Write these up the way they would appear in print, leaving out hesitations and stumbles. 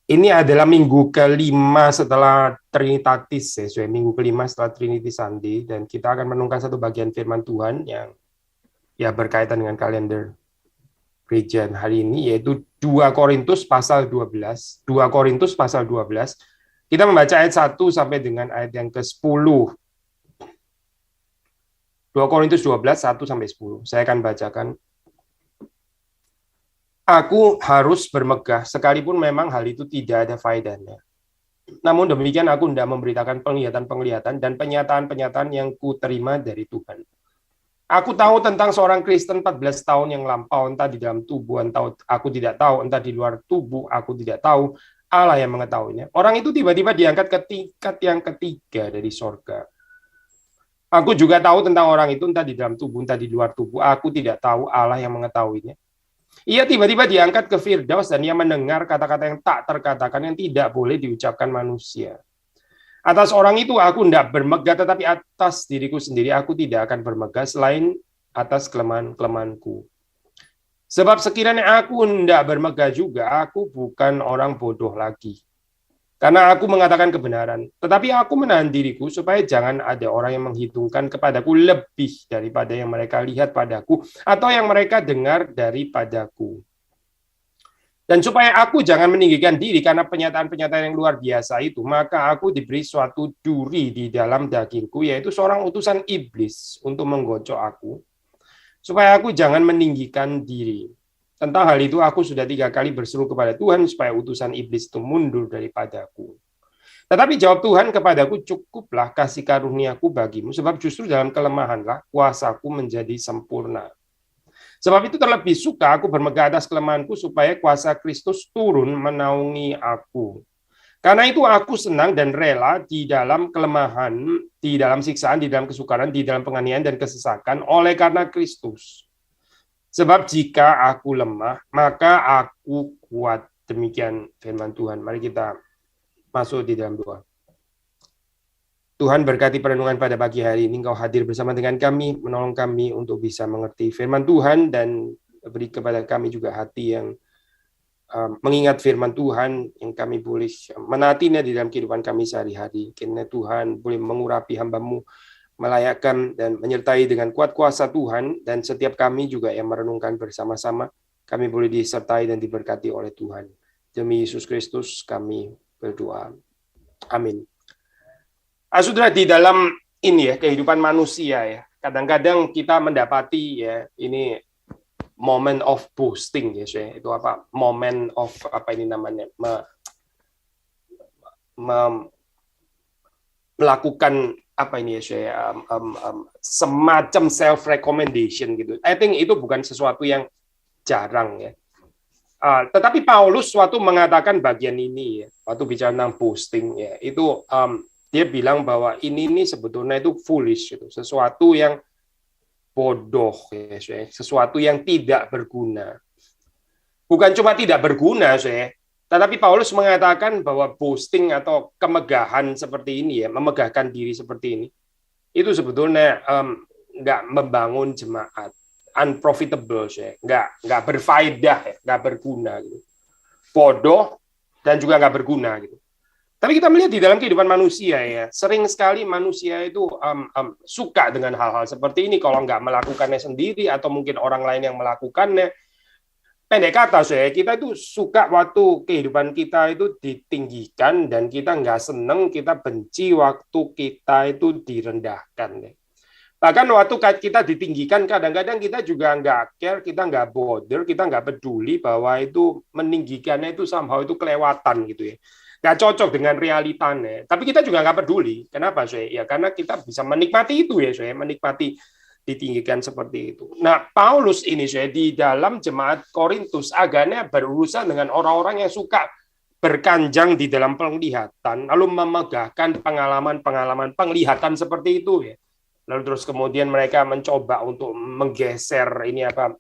Ini adalah minggu kelima setelah Trinitatis, ya, minggu kelima setelah Trinity Sunday, dan kita akan menunggu satu bagian firman Tuhan yang ya berkaitan dengan kalender gereja hari ini, yaitu 2 Korintus pasal 12. 2 Korintus pasal 12. Kita membaca ayat 1 sampai dengan ayat yang ke-10. 2 Korintus 12, 1 sampai 10. Saya akan bacakan. Aku harus bermegah, sekalipun memang hal itu tidak ada faedahnya. Namun demikian aku tidak memberitakan penglihatan-penglihatan dan penyataan-penyataan yang kuterima dari Tuhan. Aku tahu tentang seorang Kristen 14 tahun yang lampau, entah di dalam tubuh, entah aku tidak tahu, entah di luar tubuh, aku tidak tahu, Allah yang mengetahuinya. Orang itu tiba-tiba diangkat ke tingkat yang ketiga dari sorga. Aku juga tahu tentang orang itu, entah di dalam tubuh, entah di luar tubuh, aku tidak tahu, Allah yang mengetahuinya. Ia tiba-tiba diangkat ke Firdaus dan ia mendengar kata-kata yang tak terkatakan, yang tidak boleh diucapkan manusia. Atas orang itu aku tidak bermegah, tetapi atas diriku sendiri aku tidak akan bermegah selain atas kelemahan-kelemahanku. Sebab sekiranya aku tidak bermegah juga, aku bukan orang bodoh lagi. Karena aku mengatakan kebenaran. Tetapi aku menahan diriku supaya jangan ada orang yang menghitungkan kepadaku lebih daripada yang mereka lihat padaku atau yang mereka dengar daripadaku. Dan supaya aku jangan meninggikan diri karena penyataan-penyataan yang luar biasa itu, maka aku diberi suatu duri di dalam dagingku, yaitu seorang utusan iblis untuk menggocok aku, supaya aku jangan meninggikan diri. Tentang hal itu aku sudah 3 kali berseru kepada Tuhan supaya utusan iblis itu mundur daripadaku. Tetapi jawab Tuhan kepadaku, cukuplah kasih karuniaku bagimu, sebab justru dalam kelemahanlah kuasaku menjadi sempurna. Sebab itu terlebih suka aku bermegah atas kelemahanku supaya kuasa Kristus turun menaungi aku. Karena itu aku senang dan rela di dalam kelemahan, di dalam siksaan, di dalam kesukaran, di dalam penganiayaan dan kesesakan oleh karena Kristus. Sebab jika aku lemah, maka aku kuat. Demikian firman Tuhan. Mari kita masuk di dalam doa. Tuhan berkati perenungan pada pagi hari ini, Engkau hadir bersama dengan kami, menolong kami untuk bisa mengerti firman Tuhan, dan beri kepada kami juga hati yang mengingat firman Tuhan, yang kami boleh menaatinya di dalam kehidupan kami sehari-hari. Kiranya Tuhan boleh mengurapi hamba-Mu, melayakkan dan menyertai dengan kuat kuasa Tuhan, dan setiap kami juga yang merenungkan bersama-sama, kami boleh disertai dan diberkati oleh Tuhan. Demi Yesus Kristus kami berdoa. Amin. Saudara, di dalam ini ya, kehidupan manusia ya, kadang-kadang kita mendapati ya, ini moment of boasting ya, itu apa, moment of apa ini namanya, melakukan apa ini ya, semacam self recommendation gitu. I think itu bukan sesuatu yang jarang ya. Tetapi Paulus suatu mengatakan bagian ini ya, waktu bicara tentang boasting ya, itu dia bilang bahwa ini sebetulnya itu foolish, gitu, sesuatu yang bodoh, ya, sesuatu yang tidak berguna. Bukan cuma tidak berguna, tetapi Paulus mengatakan bahwa boasting atau kemegahan seperti ini ya, memegahkan diri seperti ini, itu sebetulnya nggak membangun jemaat, unprofitable, nggak berfaedah, nggak berguna, gitu. Bodoh dan juga nggak berguna, gitu. Tapi kita melihat di dalam kehidupan manusia ya, sering sekali manusia itu suka dengan hal-hal seperti ini. Kalau nggak melakukannya sendiri atau mungkin orang lain yang melakukannya, pendek kata kita itu suka waktu kehidupan kita itu ditinggikan, dan kita nggak seneng, kita benci waktu kita itu direndahkan. Ya. Bahkan waktu kita ditinggikan, kadang-kadang kita juga nggak care, kita nggak bother, kita nggak peduli bahwa itu meninggikannya itu somehow itu kelewatan gitu ya. Nggak cocok dengan realitanya. Tapi kita juga nggak peduli. Kenapa, Ya karena kita bisa menikmati itu ya, menikmati ditinggikan seperti itu. Nah, Paulus ini, di dalam jemaat Korintus agaknya berurusan dengan orang-orang yang suka berkanjang di dalam penglihatan, lalu memegahkan pengalaman-pengalaman penglihatan seperti itu ya. Lalu terus kemudian mereka mencoba untuk menggeser ini apa,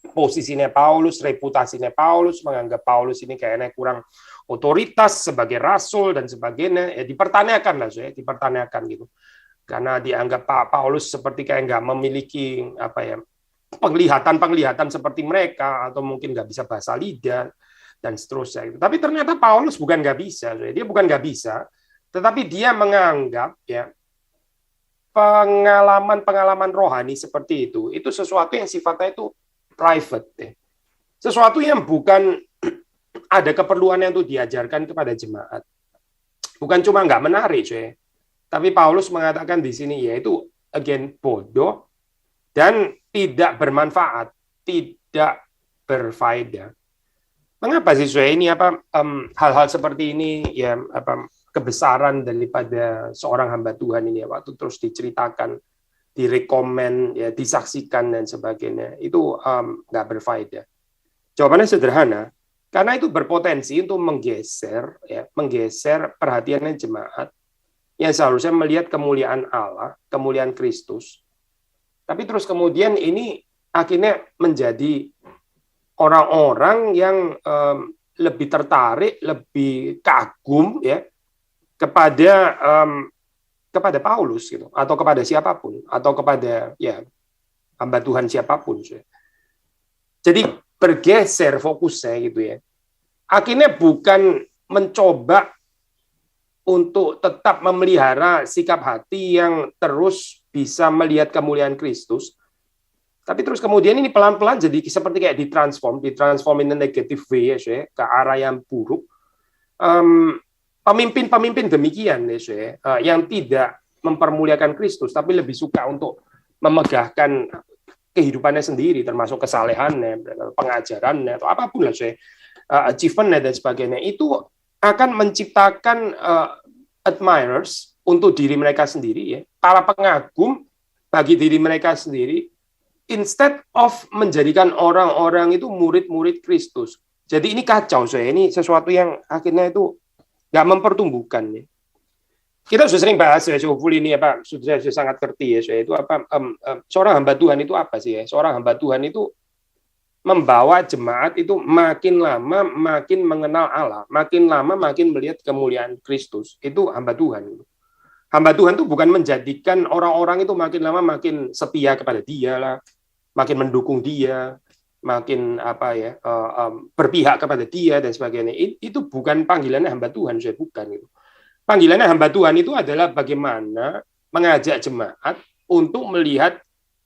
posisinya Paulus, reputasinya Paulus, menganggap Paulus ini kayaknya kurang otoritas sebagai rasul dan sebagainya, ya dipertanyakan lah, dipertanyakan gitu, karena dianggap Pak Paulus seperti kayak nggak memiliki apa ya, penglihatan seperti mereka, atau mungkin nggak bisa bahasa lidah. dan seterusnya. Tapi ternyata Paulus bukan nggak bisa, dia bukan nggak bisa, tetapi dia menganggap ya pengalaman-pengalaman rohani seperti itu sesuatu yang sifatnya itu private, ya. Sesuatu yang bukan ada keperluannya untuk diajarkan kepada jemaat. Bukan cuma nggak menarik, tapi Paulus mengatakan di sini yaitu again bodoh dan tidak bermanfaat, tidak berfaedah. Mengapa sih ini hal-hal seperti ini ya kebesaran daripada seorang hamba Tuhan ini waktu terus diceritakan, direkomen, ya disaksikan dan sebagainya itu nggak berfaedah. Jawabannya sederhana, karena itu berpotensi untuk menggeser perhatiannya jemaat yang seharusnya melihat kemuliaan Allah, kemuliaan Kristus. Tapi terus kemudian ini akhirnya menjadi orang-orang yang lebih tertarik, lebih kagum ya kepada Paulus gitu, atau kepada siapapun, atau kepada ya hamba Tuhan siapapun. Jadi bergeser fokusnya gitu ya. Akhirnya bukan mencoba untuk tetap memelihara sikap hati yang terus bisa melihat kemuliaan Kristus, tapi terus kemudian ini pelan-pelan jadi seperti kayak ditransform in a negative way ya, ke arah yang buruk. Pemimpin-pemimpin demikian ya, yang tidak mempermuliakan Kristus, tapi lebih suka untuk memegahkan kehidupannya sendiri, termasuk kesalehannya, pengajarannya, atau apapun lah, achievementnya dan sebagainya, itu akan menciptakan admirers untuk diri mereka sendiri, ya, para pengagum bagi diri mereka sendiri, instead of menjadikan orang-orang itu murid-murid Kristus. Jadi ini kacau, ini sesuatu yang akhirnya itu nggak mempertumbuhkan, ya. Kita sudah sering bahas ya, ini sudah sangat ngerti ya, itu seorang hamba Tuhan itu apa sih ya? Seorang hamba Tuhan itu membawa jemaat itu makin lama makin mengenal Allah, makin lama makin melihat kemuliaan Kristus. Itu hamba Tuhan. Hamba Tuhan itu bukan menjadikan orang-orang itu makin lama makin setia kepada Dia lah, makin mendukung Dia, makin berpihak kepada Dia dan sebagainya. Itu bukan panggilannya hamba Tuhan, bukan itu. Panggilannya hamba Tuhan itu adalah bagaimana mengajak jemaat untuk melihat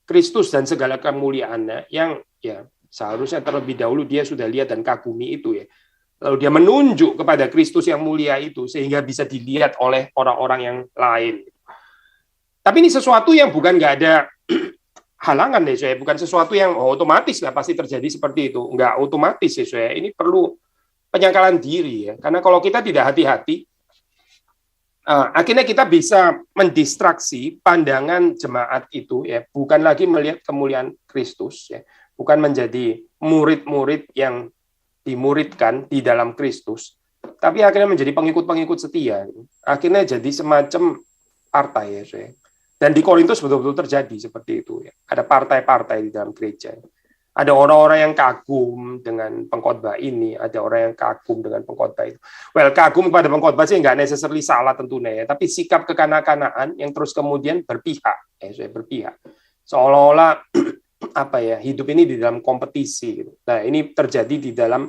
Kristus dan segala kemuliaannya yang ya seharusnya terlebih dahulu dia sudah lihat dan kagumi itu ya. Lalu dia menunjuk kepada Kristus yang mulia itu sehingga bisa dilihat oleh orang-orang yang lain. Tapi ini sesuatu yang bukan nggak ada halangan deh, saya bukan sesuatu yang otomatis lah pasti terjadi seperti itu. Nggak otomatis ya, saya ini perlu penyangkalan diri ya. Karena kalau kita tidak hati-hati, akhirnya kita bisa mendistraksi pandangan jemaat itu ya, bukan lagi melihat kemuliaan Kristus ya, bukan menjadi murid-murid yang dimuridkan di dalam Kristus, tapi akhirnya menjadi pengikut-pengikut setia. Akhirnya jadi semacam partai ya. Dan di Korintus betul-betul terjadi seperti itu ya. Ada partai-partai di dalam gereja. Ada orang-orang yang kagum dengan pengkhotbah ini, ada orang yang kagum dengan pengkhotbah itu. Well, kagum kepada pengkhotbah sih nggak necessarily salah tentunya ya, tapi sikap kekanak-kanakan yang terus kemudian berpihak, berpihak. Seolah-olah hidup ini di dalam kompetisi. Nah, ini terjadi di dalam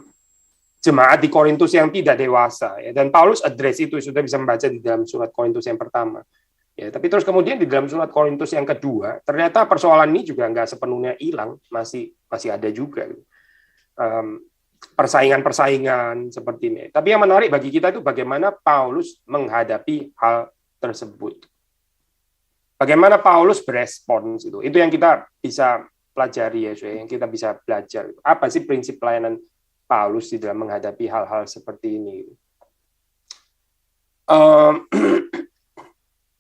jemaat di Korintus yang tidak dewasa ya. Dan Paulus address itu, sudah bisa membaca di dalam surat Korintus yang pertama. Ya, tapi terus kemudian di dalam surat Korintus yang kedua, ternyata persoalan ini juga nggak sepenuhnya hilang, masih ada juga persaingan-persaingan seperti ini. Tapi yang menarik bagi kita itu bagaimana Paulus menghadapi hal tersebut. Bagaimana Paulus berespons itu yang kita bisa pelajari ya, yang kita bisa belajar. Apa sih prinsip pelayanan Paulus di dalam menghadapi hal-hal seperti ini?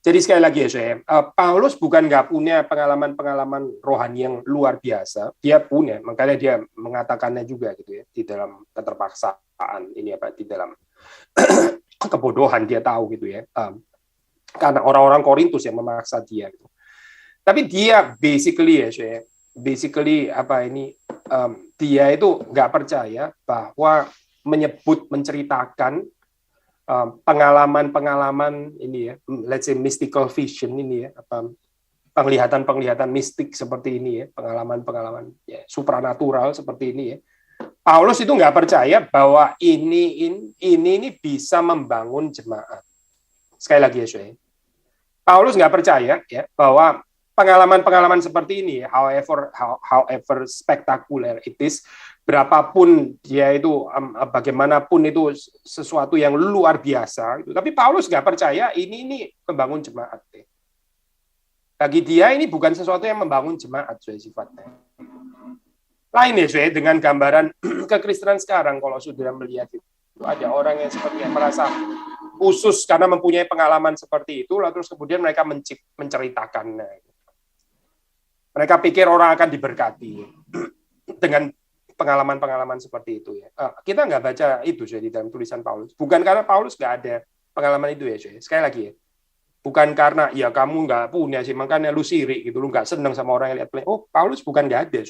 Jadi sekali lagi ya, Paulus bukan nggak punya pengalaman-pengalaman rohani yang luar biasa, dia punya, makanya dia mengatakannya juga gitu ya, di dalam keterpaksaan ini di dalam kebodohan dia tahu gitu ya, karena orang-orang Korintus yang memaksa dia. Gitu. Tapi dia basically dia itu nggak percaya bahwa menceritakan pengalaman-pengalaman ini ya, let's say mystical vision ini ya, penglihatan mistik seperti ini ya, pengalaman-pengalaman ya, supranatural seperti ini ya, Paulus itu nggak percaya bahwa ini bisa membangun jemaat. Sekali lagi ya, Syekh. Paulus nggak percaya ya bahwa pengalaman-pengalaman seperti ini, however spektakuler it is, berapapun dia itu, bagaimanapun itu sesuatu yang luar biasa. Gitu. Tapi Paulus nggak percaya ini membangun jemaat. Bagi dia ini bukan sesuatu yang membangun jemaat, sifatnya. Lain ya, dengan gambaran kekristenan sekarang, kalau sudah melihat itu. Ada orang yang sepertinya merasa khusus karena mempunyai pengalaman seperti itu, lalu terus kemudian mereka menceritakannya. Mereka pikir orang akan diberkati dengan pengalaman-pengalaman seperti itu. Ya. Kita nggak baca itu di dalam tulisan Paulus. Bukan karena Paulus nggak ada pengalaman itu ya. Sekali lagi ya. Bukan karena ya kamu nggak punya sih, makanya lu sirik gitu, lu nggak seneng sama orang yang lihat play. Oh, Paulus bukan nggak ada,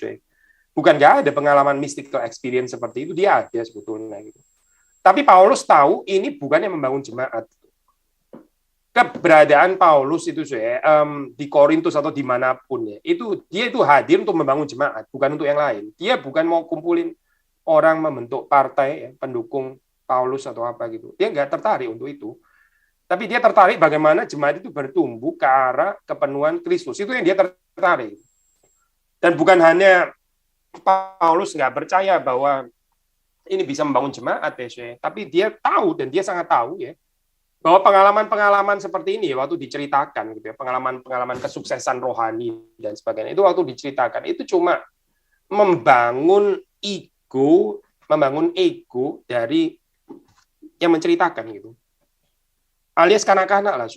bukan nggak ada pengalaman mystical experience seperti itu, dia ada sebetulnya gitu. Tapi Paulus tahu ini bukan yang membangun jemaat. Keberadaan Paulus itu di Korintus atau dimanapun ya, dia itu hadir untuk membangun jemaat, bukan untuk yang lain. Dia bukan mau kumpulin orang membentuk partai ya, pendukung Paulus atau apa gitu. Dia nggak tertarik untuk itu. Tapi dia tertarik bagaimana jemaat itu bertumbuh ke arah kepenuhan Kristus. Itu yang dia tertarik. Dan bukan hanya Paulus nggak percaya bahwa ini bisa membangun jemaat, ya, tapi dia tahu dan dia sangat tahu ya bahwa pengalaman-pengalaman seperti ini waktu diceritakan gitu ya, pengalaman-pengalaman kesuksesan rohani dan sebagainya itu waktu diceritakan itu cuma membangun ego dari yang menceritakan gitu. Alias kanak-kanak lah,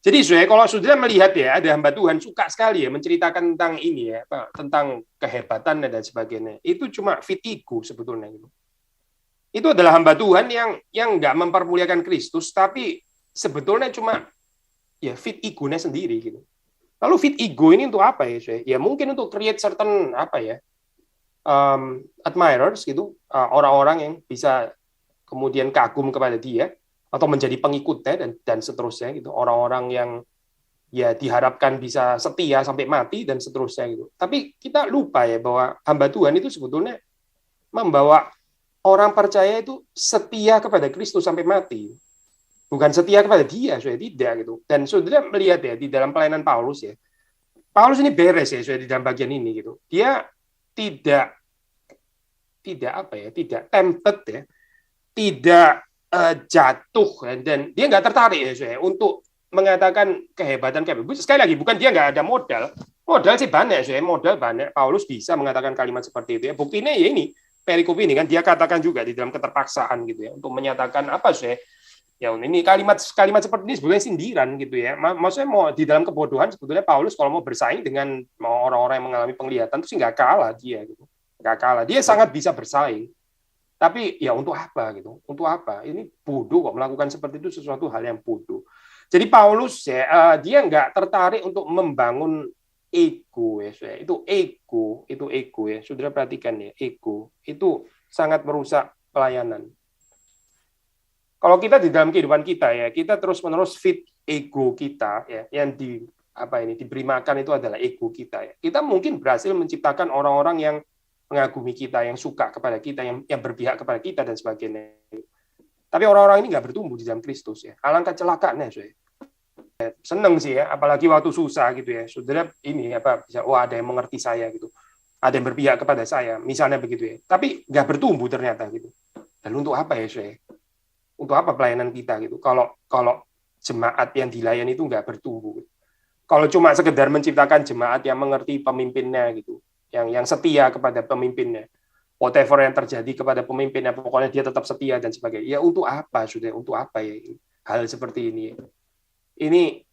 Jadi, kalau sudah melihat ya, ada hamba Tuhan suka sekali ya menceritakan tentang ini ya, tentang kehebatan dan sebagainya. Itu cuma fit ego sebetulnya gitu. Itu adalah hamba Tuhan yang nggak mempermuliakan Kristus, tapi sebetulnya cuma ya fit ego-nya sendiri gitu. Lalu fit ego ini untuk apa ya? Ya mungkin untuk create certain apa ya, admirers gitu, orang-orang yang bisa kemudian kagum kepada dia atau menjadi pengikutnya dan seterusnya gitu, orang-orang yang ya diharapkan bisa setia sampai mati dan seterusnya gitu. Tapi kita lupa ya bahwa hamba Tuhan itu sebetulnya membawa orang percaya itu setia kepada Kristus sampai mati, bukan setia kepada dia, tidak gitu. Dan saudara melihat ya di dalam pelayanan Paulus ya, Paulus ini beres ya di dalam bagian ini gitu. Dia tidak tempted ya, tidak jatuh dan dia nggak tertarik ya untuk mengatakan kehebatan. Sekali lagi bukan dia nggak ada modal sih banyak modal banyak. Paulus bisa mengatakan kalimat seperti itu ya. Buktinya ya ini perikop ini kan dia katakan juga di dalam keterpaksaan gitu ya untuk menyatakan apa ya ini kalimat seperti ini sebenarnya sindiran gitu ya. Maksudnya mau di dalam kebodohan sebetulnya Paulus kalau mau bersaing dengan orang-orang yang mengalami penglihatan itu sih nggak kalah dia gitu, nggak kalah, dia sangat bisa bersaing. Tapi ya untuk apa gitu? Untuk apa? Ini bodoh kok melakukan seperti itu, sesuatu hal yang bodoh. Jadi Paulus ya dia nggak tertarik untuk membangun ego ya. Itu ego ya. Saudara perhatikan ya, ego itu sangat merusak pelayanan. Kalau kita di dalam kehidupan kita ya, kita terus-menerus fit ego kita ya, yang diberi makan itu adalah ego kita ya. Kita mungkin berhasil menciptakan orang-orang yang mengagumi kita, yang suka kepada kita, yang berpihak kepada kita dan sebagainya. Tapi orang-orang ini nggak bertumbuh di dalam Kristus ya. Alangkah celakaannya, seneng sih ya, apalagi waktu susah gitu ya. Saudara ini bisa ada yang mengerti saya gitu, ada yang berpihak kepada saya, misalnya begitu ya. Tapi nggak bertumbuh ternyata gitu. Dan untuk apa ya, Untuk apa pelayanan kita gitu? Kalau jemaat yang dilayani itu nggak bertumbuh. Kalau cuma sekedar menciptakan jemaat yang mengerti pemimpinnya gitu, yang setia kepada pemimpinnya, whatever yang terjadi kepada pemimpinnya, pokoknya dia tetap setia dan sebagainya. Ya untuk apa Untuk apa ya hal seperti ini? Ini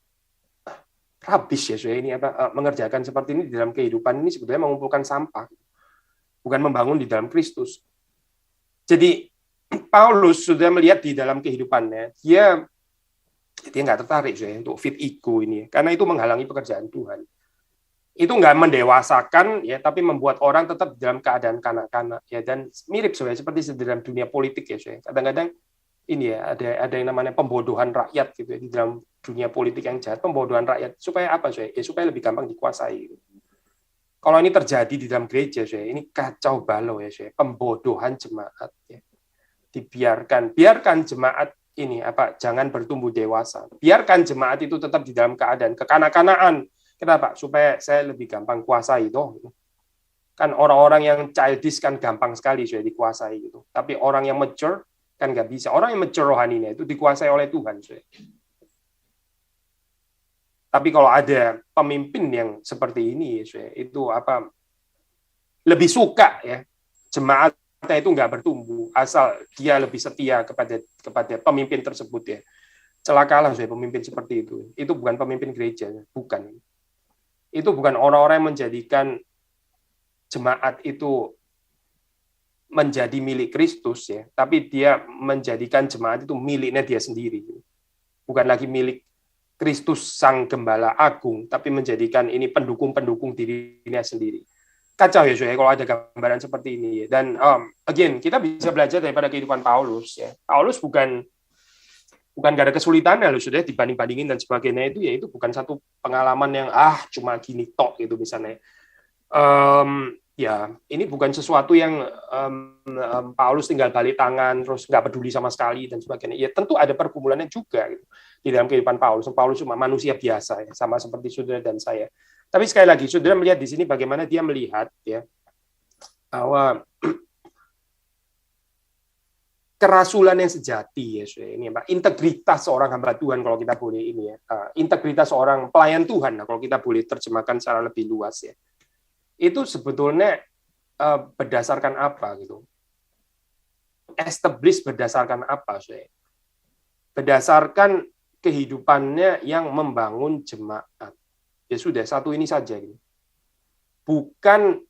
habis ya ini mengerjakan seperti ini di dalam kehidupan ini sebetulnya mengumpulkan sampah, bukan membangun di dalam Kristus. Jadi Paulus sudah melihat di dalam kehidupannya, dia nggak tertarik untuk fit ego ini, karena itu menghalangi pekerjaan Tuhan. Itu nggak mendewasakan ya, tapi membuat orang tetap dalam keadaan kanak-kanak ya, dan mirip seperti dalam dunia politik ya. Kadang-kadang ini ya ada yang namanya pembodohan rakyat gitu ya, di dalam dunia politik yang jahat, pembodohan rakyat supaya apa ya, supaya lebih gampang dikuasai. Kalau ini terjadi di dalam gereja, ini kacau balau ya, pembodohan jemaat. Ya. Biarkan jemaat ini jangan bertumbuh dewasa. Biarkan jemaat itu tetap di dalam keadaan kekanak-kanakan. Kenapa? Supaya saya lebih gampang kuasai toh. Kan orang-orang yang childish kan gampang sekali sudah dikuasai gitu. Tapi orang yang mature kan nggak bisa. Orang yang mature rohaninya itu dikuasai oleh Tuhan. Tapi kalau ada pemimpin yang seperti ini, itu lebih suka ya jemaatnya itu nggak bertumbuh asal dia lebih setia kepada pemimpin tersebut ya. Celakalah pemimpin seperti itu. Itu bukan pemimpin gereja, bukan. Itu bukan orang-orang yang menjadikan jemaat itu menjadi milik Kristus ya, tapi dia menjadikan jemaat itu miliknya dia sendiri. Bukan lagi milik Kristus Sang Gembala Agung, tapi menjadikan ini pendukung-pendukung dirinya sendiri. Kacau ya, kalau ada gambaran seperti ini. Dan again, kita bisa belajar daripada kehidupan Paulus. Ya. Paulus bukan gak ada kesulitan ya, sudah dibanding-bandingin dan sebagainya itu ya itu bukan satu pengalaman yang cuma gini tok gitu misalnya. Ya ini bukan sesuatu yang Paulus tinggal balik tangan terus nggak peduli sama sekali dan sebagainya. Ya tentu ada pergumulannya juga gitu, di dalam kehidupan Paulus. Paulus cuma manusia biasa ya, sama seperti saudara dan saya. Tapi sekali lagi saudara melihat di sini bagaimana dia melihat ya bahwa kerasulan yang sejati ya, ini integritas seorang hamba Tuhan kalau kita boleh ini ya, integritas seorang pelayan Tuhan kalau kita boleh terjemahkan secara lebih luas ya. Itu sebetulnya berdasarkan apa gitu? Establish berdasarkan apa? Berdasarkan kehidupannya yang membangun jemaat. Ya sudah, satu ini saja. Gitu. Bukan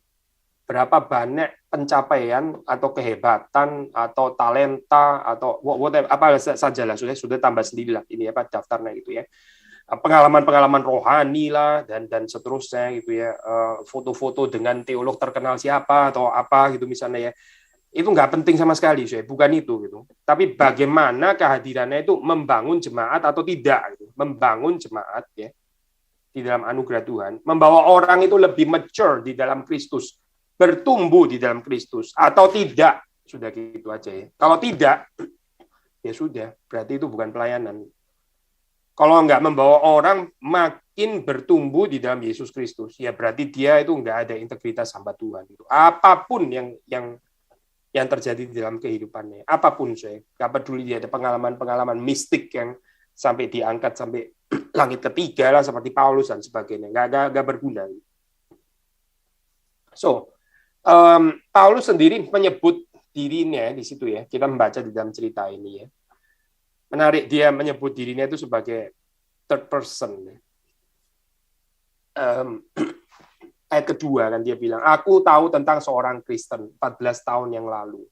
berapa banyak pencapaian atau kehebatan atau talenta atau whatever, apa sajalah sudah tambah sendirilah ini daftarnya gitu ya. Pengalaman-pengalaman rohani lah dan seterusnya gitu ya, foto-foto dengan teolog terkenal siapa atau apa gitu misalnya ya, itu nggak penting sama sekali bukan itu gitu, tapi bagaimana kehadirannya itu membangun jemaat atau tidak gitu. Membangun jemaat ya di dalam anugerah Tuhan, membawa orang itu lebih mature di dalam Kristus, bertumbuh di dalam Kristus atau tidak, sudah gitu aja ya. Kalau tidak ya sudah, berarti itu bukan pelayanan. Kalau nggak membawa orang makin bertumbuh di dalam Yesus Kristus, ya berarti dia itu nggak ada integritas hamba Tuhan. Gitu. Apapun yang terjadi di dalam kehidupannya, apapun nggak peduli dia ada pengalaman-pengalaman mistik yang sampai diangkat sampai langit ketiga lah seperti Paulus dan sebagainya, nggak berguna. So, Paulus sendiri menyebut dirinya di situ ya. Kita membaca di dalam cerita ini ya. Menarik, dia menyebut dirinya itu sebagai third person. Ayat kedua kan dia bilang, aku tahu tentang seorang Kristen 14 tahun yang lalu.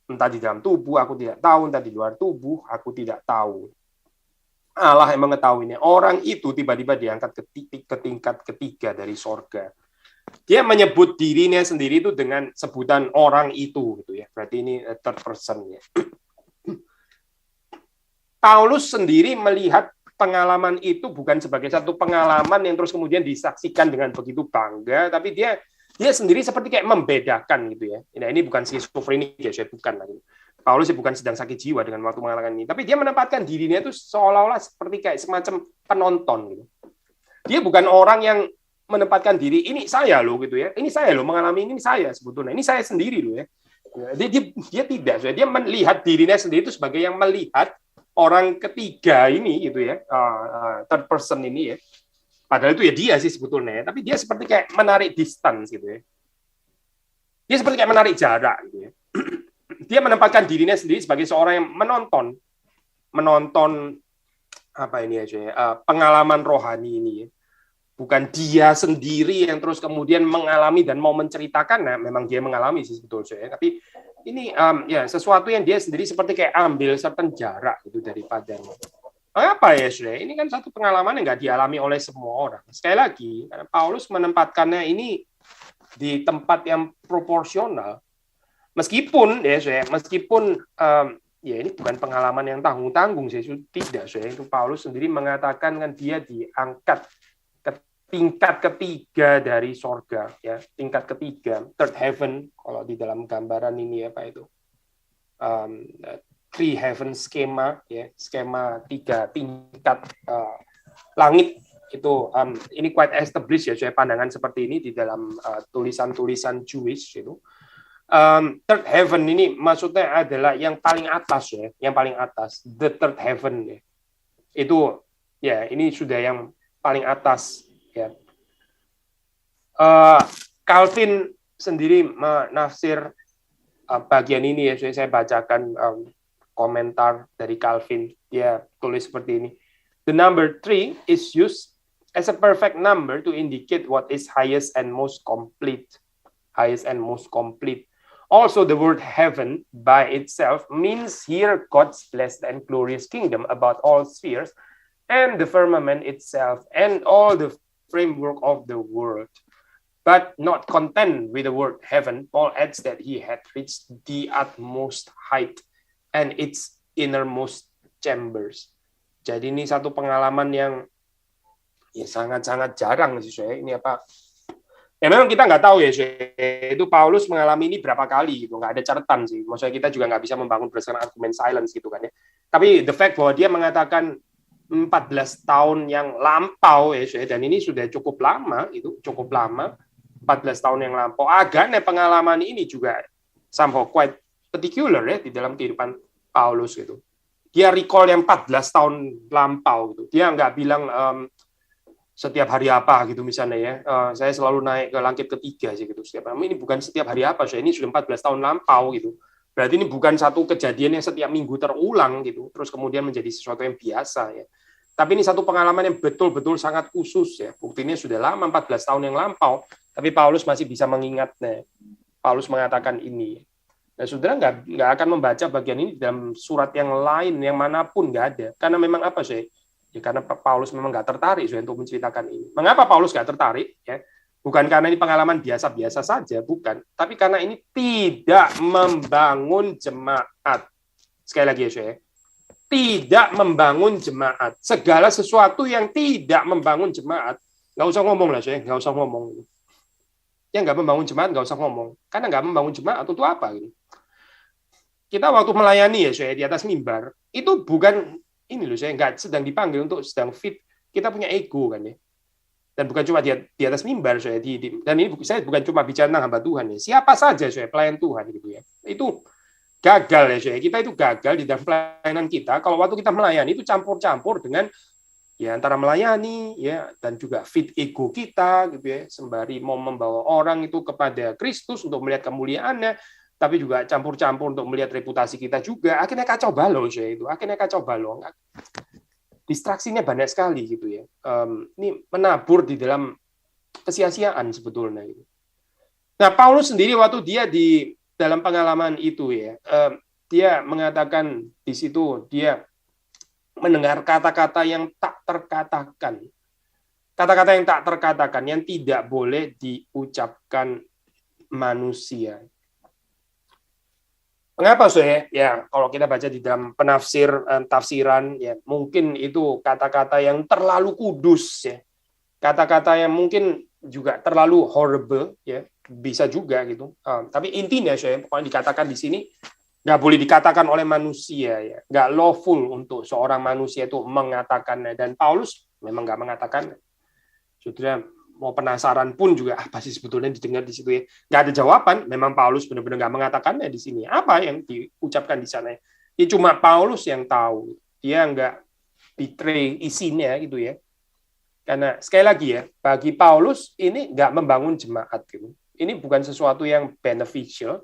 Entah di dalam tubuh, aku tidak tahu. Entah di luar tubuh, aku tidak tahu. Allah yang mengetahuinya. Orang itu tiba-tiba diangkat ke tingkat ketiga dari sorga. Dia menyebut dirinya sendiri itu dengan sebutan orang itu. Gitu ya. Berarti ini third person ya. Paulus sendiri melihat pengalaman itu bukan sebagai satu pengalaman yang terus kemudian disaksikan dengan begitu bangga, tapi dia sendiri seperti kayak membedakan gitu ya. Nah, ini bukan skizofrenik ya, saya bukan lagi. Paulus bukan sedang sakit jiwa dengan waktu mengalami ini, tapi dia menempatkan dirinya itu seolah-olah seperti kayak semacam penonton gitu. Dia bukan orang yang menempatkan diri ini saya loh gitu ya. Ini saya loh mengalami ini saya sebetulnya. Ini saya sendiri loh ya. Dia tidak, dia melihat dirinya sendiri itu sebagai yang melihat orang ketiga ini gitu ya, third person ini ya. Padahal itu ya dia sih sebetulnya, tapi dia seperti kayak menarik distance gitu ya. Dia seperti kayak menarik jarak gitu ya. Dia menempatkan dirinya sendiri sebagai seorang yang menonton apa ini aja ya, pengalaman rohani ini ya. Bukan dia sendiri yang terus kemudian mengalami dan mau menceritakan, nah memang dia mengalami sih sebetulnya, tapi ini ya sesuatu yang dia sendiri seperti kayak ambil certain jarak itu daripadanya. Apa ya, Sre? Ini kan satu pengalaman yang nggak dialami oleh semua orang. Sekali lagi, karena Paulus menempatkannya ini di tempat yang proporsional. Meskipun ya, Sre, ya ini bukan pengalaman yang tanggung-tanggung sih, tidak, Sre. Itu Paulus sendiri mengatakan kan dia diangkat ke tingkat ketiga dari sorga, ya, tingkat ketiga, third heaven, kalau di dalam gambaran ini apa itu, three heaven skema, ya, skema 3 tingkat langit itu, ini quite established ya, saya pandangan seperti ini di dalam tulisan-tulisan Jewish itu. Third heaven ini maksudnya adalah yang paling atas ya, yang paling atas, the third heaven ya. Itu ya, ini sudah yang paling atas ya. Calvin sendiri menafsir bagian ini ya, saya bacakan komentar dari Calvin, dia tulis seperti ini. The number 3 is used as a perfect number to indicate what is highest and most complete. Highest and most complete. Also, the word heaven by itself means here God's blessed and glorious kingdom about all spheres and the firmament itself and all the framework of the world. But not content with the word heaven, Paul adds that he had reached the utmost height and its innermost chambers. Jadi ini satu pengalaman yang ya sangat-sangat jarang sih saya. Ini apa? Ya memang kita nggak tahu ya, itu Paulus mengalami ini berapa kali gitu, nggak ada catatan sih. Maksudnya kita juga nggak bisa membangun berdasarkan argumen silence gitu kan ya. Tapi the fact bahwa dia mengatakan 14 tahun yang lampau ya, dan ini sudah cukup lama, itu cukup lama, 14 tahun yang lampau. Agaknya pengalaman ini juga somehow quite particular ya di dalam kehidupan Paulus gitu. Dia recall yang 14 tahun lampau gitu. Dia nggak bilang setiap hari apa gitu misalnya ya. Saya selalu naik ke langit ketiga sih gitu setiap hari. Ini bukan setiap hari apa, ini sudah 14 tahun lampau gitu. Berarti ini bukan satu kejadian yang setiap minggu terulang gitu, terus kemudian menjadi sesuatu yang biasa ya. Tapi ini satu pengalaman yang betul-betul sangat khusus ya. Buktinya sudah lama, 14 tahun yang lampau, tapi Paulus masih bisa mengingatnya. Paulus mengatakan ini. Nah, saudara nggak akan membaca bagian ini dalam surat yang lain, yang manapun nggak ada. Karena memang apa sih? Ya, karena Paulus memang nggak tertarik untuk menceritakan ini. Mengapa Paulus nggak tertarik? Ya, bukan karena ini pengalaman biasa-biasa saja, bukan. Tapi karena ini tidak membangun jemaat. Sekali lagi ya, saya. Tidak membangun jemaat. Segala sesuatu yang tidak membangun jemaat, nggak usah ngomong lah, saya. Nggak usah ngomong. Yang nggak membangun jemaat, nggak usah ngomong. Karena nggak membangun jemaat, itu apa? Gitu. Kita waktu melayani ya, saya di atas mimbar, itu bukan ini loh, saya nggak sedang dipanggil untuk sedang fit. Kita punya ego kan ya. Dan bukan cuma di atas mimbar, saya dan ini saya bukan cuma bicara tentang hamba Tuhan ya. Siapa saja saya pelayan Tuhan gitu ya. Itu gagal ya, saya. Kita itu gagal di dalam pelayanan kita. Kalau waktu kita melayani itu campur-campur dengan ya antara melayani ya dan juga fit ego kita gitu ya, sembari mau membawa orang itu kepada Kristus untuk melihat kemuliaannya, tapi juga campur-campur untuk melihat reputasi kita juga. Akhirnya kacau balau saya itu. Akhirnya kacau balau. Distraksinya banyak sekali gitu ya. Ini menabur di dalam kesia-siaan sebetulnya. Nah, Paulus sendiri waktu dia di dalam pengalaman itu ya, dia mengatakan di situ dia mendengar kata-kata yang tak terkatakan. Kata-kata yang tak terkatakan, yang tidak boleh diucapkan manusia. Mengapa saya? Ya, kalau kita baca di dalam tafsiran, ya mungkin itu kata-kata yang terlalu kudus, ya, kata-kata yang mungkin juga terlalu horrible, ya, bisa juga gitu. Tapi intinya saya pokoknya dikatakan di sini nggak boleh dikatakan oleh manusia, ya, nggak lawful untuk seorang manusia itu mengatakannya. Dan Paulus memang nggak mengatakannya. Saudara mau penasaran pun juga apa sih sebetulnya didengar di situ ya, nggak ada jawaban. Memang Paulus benar-benar nggak mengatakannya di sini apa yang diucapkan di sana. Ini cuma Paulus yang tahu, dia nggak betray isinya gitu ya. Karena sekali lagi ya, bagi Paulus ini nggak membangun jemaat gitu. Ini bukan sesuatu yang beneficial,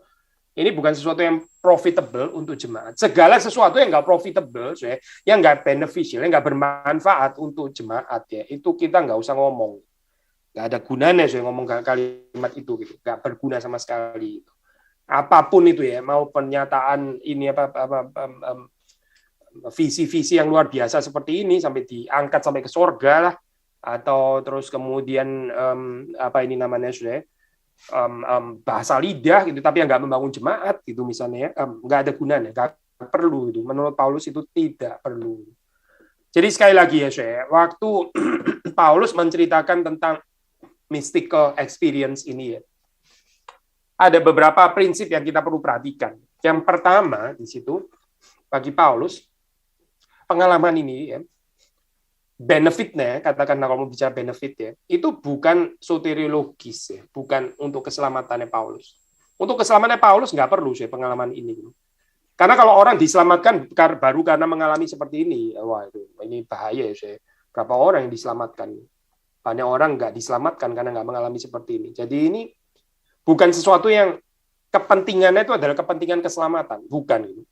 ini bukan sesuatu yang profitable untuk jemaat. Segala sesuatu yang nggak profitable, yang nggak beneficial, yang nggak bermanfaat untuk jemaat ya, itu kita nggak usah ngomong. Nggak ada gunanya saya ngomong kalimat itu gitu, nggak berguna sama sekali. Apapun itu ya, mau pernyataan ini visi-visi yang luar biasa seperti ini sampai diangkat sampai ke surga lah, atau terus kemudian apa ini namanya sudah bahasa lidah gitu, tapi yang nggak membangun jemaat gitu misalnya ya, nggak ada gunanya, nggak perlu itu. Menurut Paulus itu tidak perlu. Jadi sekali lagi ya, saya, waktu Paulus menceritakan tentang mystical experience ini ya, ada beberapa prinsip yang kita perlu perhatikan. Yang pertama di situ bagi Paulus, pengalaman ini ya, benefitnya, katakanlah kalau mau bicara benefit ya, itu bukan soteriologis ya, bukan untuk keselamatannya Paulus. Untuk keselamatannya Paulus nggak perlu sih pengalaman ini. Karena kalau orang diselamatkan baru karena mengalami seperti ini, wah ini bahaya ya sih. Berapa orang yang diselamatkan? Banyak orang nggak diselamatkan karena nggak mengalami seperti ini. Jadi ini bukan sesuatu yang kepentingannya itu adalah kepentingan keselamatan, bukan gitu.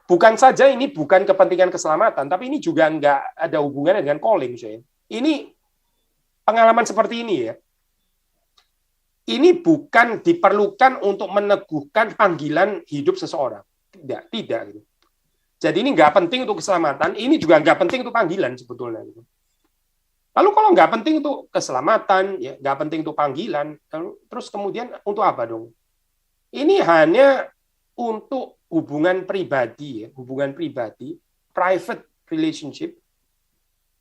Bukan saja ini bukan kepentingan keselamatan, tapi ini juga nggak ada hubungannya dengan calling, saya. Ini pengalaman seperti ini ya. Ini bukan diperlukan untuk meneguhkan panggilan hidup seseorang. Tidak. Gitu. Jadi ini nggak penting untuk keselamatan, ini juga nggak penting untuk panggilan sebetulnya. Gitu. Lalu kalau nggak penting untuk keselamatan, ya nggak penting untuk panggilan, terus kemudian untuk apa dong? Ini hanya untuk hubungan pribadi, ya, private relationship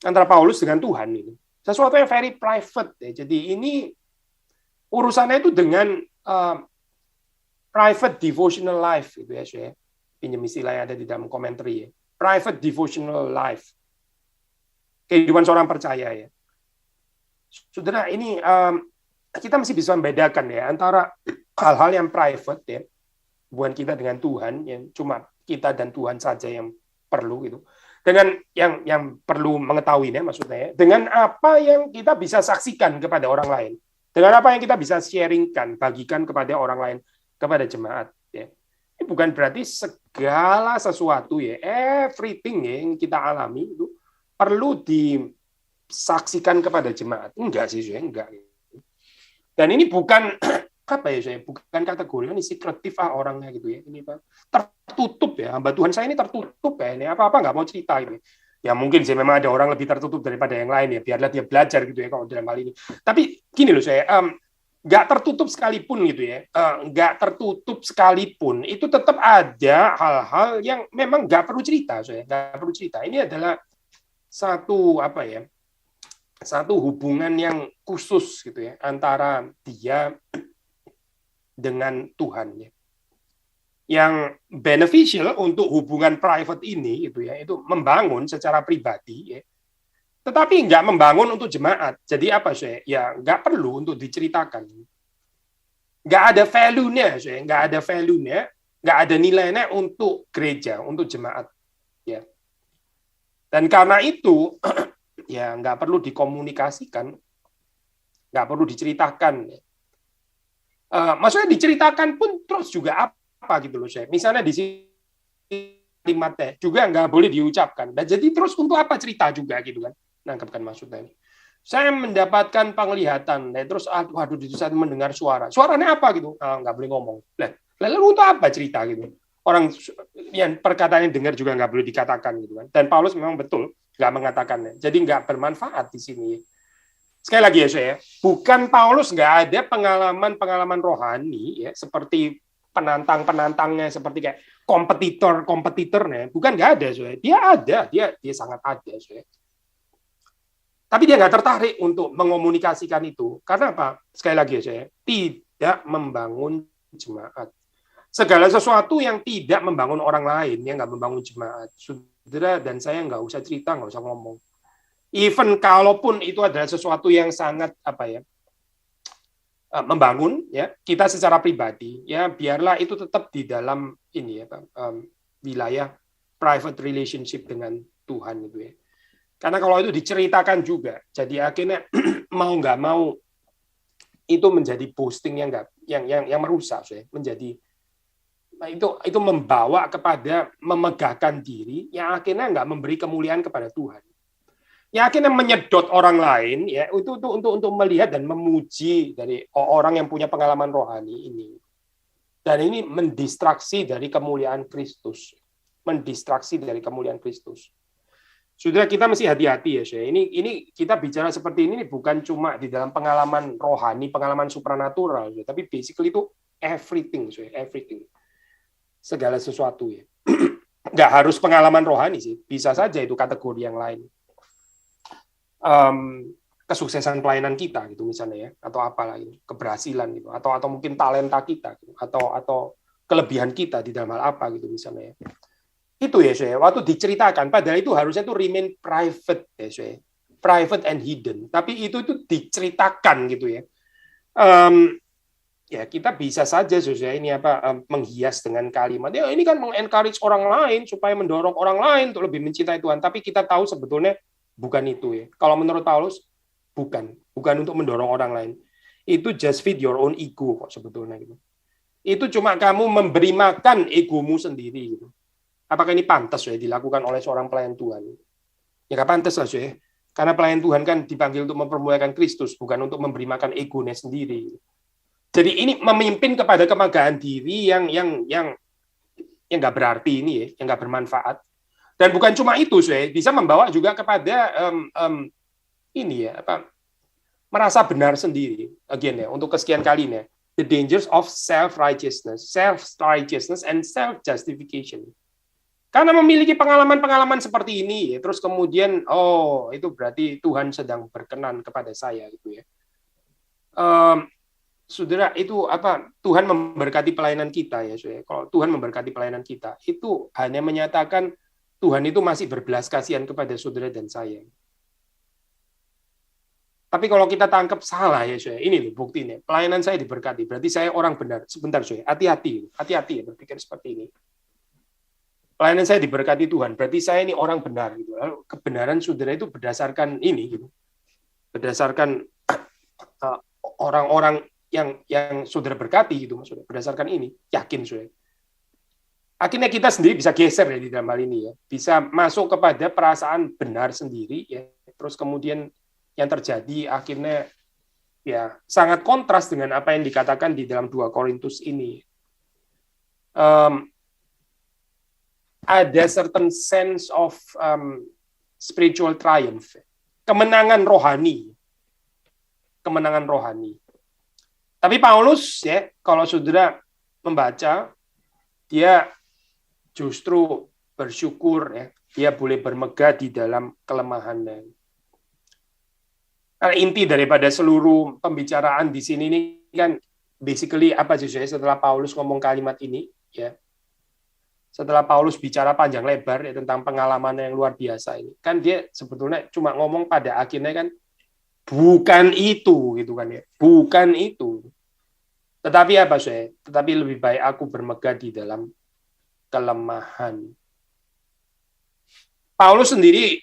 antara Paulus dengan Tuhan ini. Sesuatu yang very private. Ya. Jadi ini urusannya itu dengan private devotional life, gitu ya, saya pinjam istilah yang ada di dalam komentari ya. Private devotional life, kehidupan seorang percaya ya. Saudara, ini kita masih bisa membedakan ya antara hal-hal yang private ya, hubungan kita dengan Tuhan yang cuma kita dan Tuhan saja yang perlu gitu, dengan yang perlu mengetahui ya, maksudnya ya, dengan apa yang kita bisa saksikan kepada orang lain, dengan apa yang kita bisa sharingkan, bagikan kepada orang lain, kepada jemaat ya. Ini bukan berarti segala sesuatu ya, everything ya, yang kita alami itu perlu disaksikan kepada jemaat. Enggak sih, saya enggak. Dan ini bukan apa ya, saya bukan kategori ini secretive orangnya gitu ya. Ini Pak tertutup ya, hamba Tuhan saya ini tertutup ya, ini apa-apa nggak mau cerita ini. Ya mungkin sih memang ada orang lebih tertutup daripada yang lain ya, biarlah dia belajar gitu ya kalau dalam hal ini. Tapi gini loh saya, nggak tertutup sekalipun gitu ya, nggak tertutup sekalipun itu tetap ada hal-hal yang memang nggak perlu cerita, saya nggak perlu cerita. Ini adalah satu apa ya, satu hubungan yang khusus gitu ya antara dia dengan Tuhan ya, yang beneficial untuk hubungan private ini itu ya, itu membangun secara pribadi ya, tetapi nggak membangun untuk jemaat. Jadi apa sih ya, nggak perlu untuk diceritakan, nggak ada value-nya sih, nggak ada value-nya, nggak ada nilainya untuk gereja, untuk jemaat ya. Dan karena itu ya nggak perlu dikomunikasikan, nggak perlu diceritakan ya. Maksudnya diceritakan pun terus juga apa gitu loh saya. Misalnya di sini kalimatnya juga nggak boleh diucapkan. Dan jadi terus untuk apa cerita juga gitu kan? Nangkepkan maksudnya ini. Saya mendapatkan penglihatan, terus waduh itu saya mendengar suara. Suaranya apa gitu? Nggak boleh ngomong. Lalu untuk apa cerita gitu? Orang yang perkataannya dengar juga nggak boleh dikatakan gitu kan. Dan Paulus memang betul nggak mengatakannya. Jadi nggak bermanfaat di sini. Sekali lagi ya saya, bukan Paulus nggak ada pengalaman rohani ya, seperti penantang-penantangnya, seperti kayak kompetitornya, bukan nggak ada saya. Dia ada, dia sangat ada saya. Tapi dia nggak tertarik untuk mengomunikasikan itu. Karena apa? Sekali lagi ya saya, tidak membangun jemaat. Segala sesuatu yang tidak membangun orang lain, yang nggak membangun jemaat, saudara dan saya nggak usah cerita, nggak usah ngomong. Even kalaupun itu adalah sesuatu yang sangat apa ya, membangun ya kita secara pribadi ya, biarlah itu tetap di dalam ini ya, wilayah private relationship dengan Tuhan itu ya. Karena kalau itu diceritakan juga, jadi akhirnya mau nggak mau itu menjadi boasting yang merusak ya, menjadi itu membawa kepada memegahkan diri yang akhirnya nggak memberi kemuliaan kepada Tuhan. Ya akhirnya menyedot orang lain ya itu untuk melihat dan memuji dari orang yang punya pengalaman rohani ini, dan ini mendistraksi dari kemuliaan Kristus, Saudara, kita mesti hati-hati ya saya. Ini kita bicara seperti ini bukan cuma di dalam pengalaman rohani, pengalaman supranatural, ya, tapi basically itu everything, segala sesuatu ya. Nggak harus pengalaman rohani sih, bisa saja itu kategori yang lain. Kesuksesan pelayanan kita gitu misalnya ya, atau apalah itu, keberhasilan gitu, atau mungkin talenta kita gitu, atau kelebihan kita di dalam hal apa gitu misalnya ya. Itu ya saya waktu diceritakan, padahal itu harusnya tuh remain private ya saya, private and hidden, tapi itu diceritakan gitu ya. Ya kita bisa saja Susya ini menghias dengan kalimat ya ini kan mengencourage orang lain supaya mendorong orang lain untuk lebih mencintai Tuhan, tapi kita tahu sebetulnya bukan itu ya. Kalau menurut Paulus bukan untuk mendorong orang lain, itu just feed your own ego kok sebetulnya gitu. Itu cuma kamu memberi makan egomu sendiri gitu. Apakah ini pantas ya dilakukan oleh seorang pelayan Tuhan? Ya nggak pantas lah ya, karena pelayan Tuhan kan dipanggil untuk mempermuliakan Kristus, bukan untuk memberi makan egonya sendiri. Jadi ini memimpin kepada kemegahan diri yang nggak berarti ini ya, yang nggak bermanfaat. Dan bukan cuma itu, saya bisa membawa juga kepada ini ya merasa benar sendiri. Again ya, untuk kesekian kalinya, the dangers of self-righteousness and self-justification. Karena memiliki pengalaman-pengalaman seperti ini, ya, terus kemudian itu berarti Tuhan sedang berkenan kepada saya gitu ya. Saudara, itu Tuhan memberkati pelayanan kita ya, saudara. Kalau Tuhan memberkati pelayanan kita, itu hanya menyatakan Tuhan itu masih berbelas kasihan kepada saudara dan saya. Tapi kalau kita tangkap salah ya, saudara, ini loh buktinya. Pelayanan saya diberkati, berarti saya orang benar. Sebentar, saudara, hati-hati ya berpikir seperti ini. Pelayanan saya diberkati Tuhan, berarti saya ini orang benar gitu. Lalu kebenaran saudara itu berdasarkan ini gitu. Berdasarkan orang-orang yang saudara berkati gitu, maksudnya berdasarkan ini, yakin saudara. Akhirnya kita sendiri bisa geser ya di dalam hal ini ya, bisa masuk kepada perasaan benar sendiri ya, terus kemudian yang terjadi akhirnya ya sangat kontras dengan apa yang dikatakan di dalam 2 Korintus ini. Ada certain sense of spiritual triumph, kemenangan rohani. Tapi Paulus ya, kalau saudara membaca, dia justru bersyukur ya, dia boleh bermegah di dalam kelemahannya. Karena inti daripada seluruh pembicaraan di sini ini kan basically apa sih setelah Paulus ngomong kalimat ini ya. Setelah Paulus bicara panjang lebar ya tentang pengalaman yang luar biasa ini, kan dia sebetulnya cuma ngomong pada akhirnya kan bukan itu gitu kan ya, bukan itu. Tetapi apa saya? Tetapi lebih baik aku bermegah di dalam kelemahan. Paulus sendiri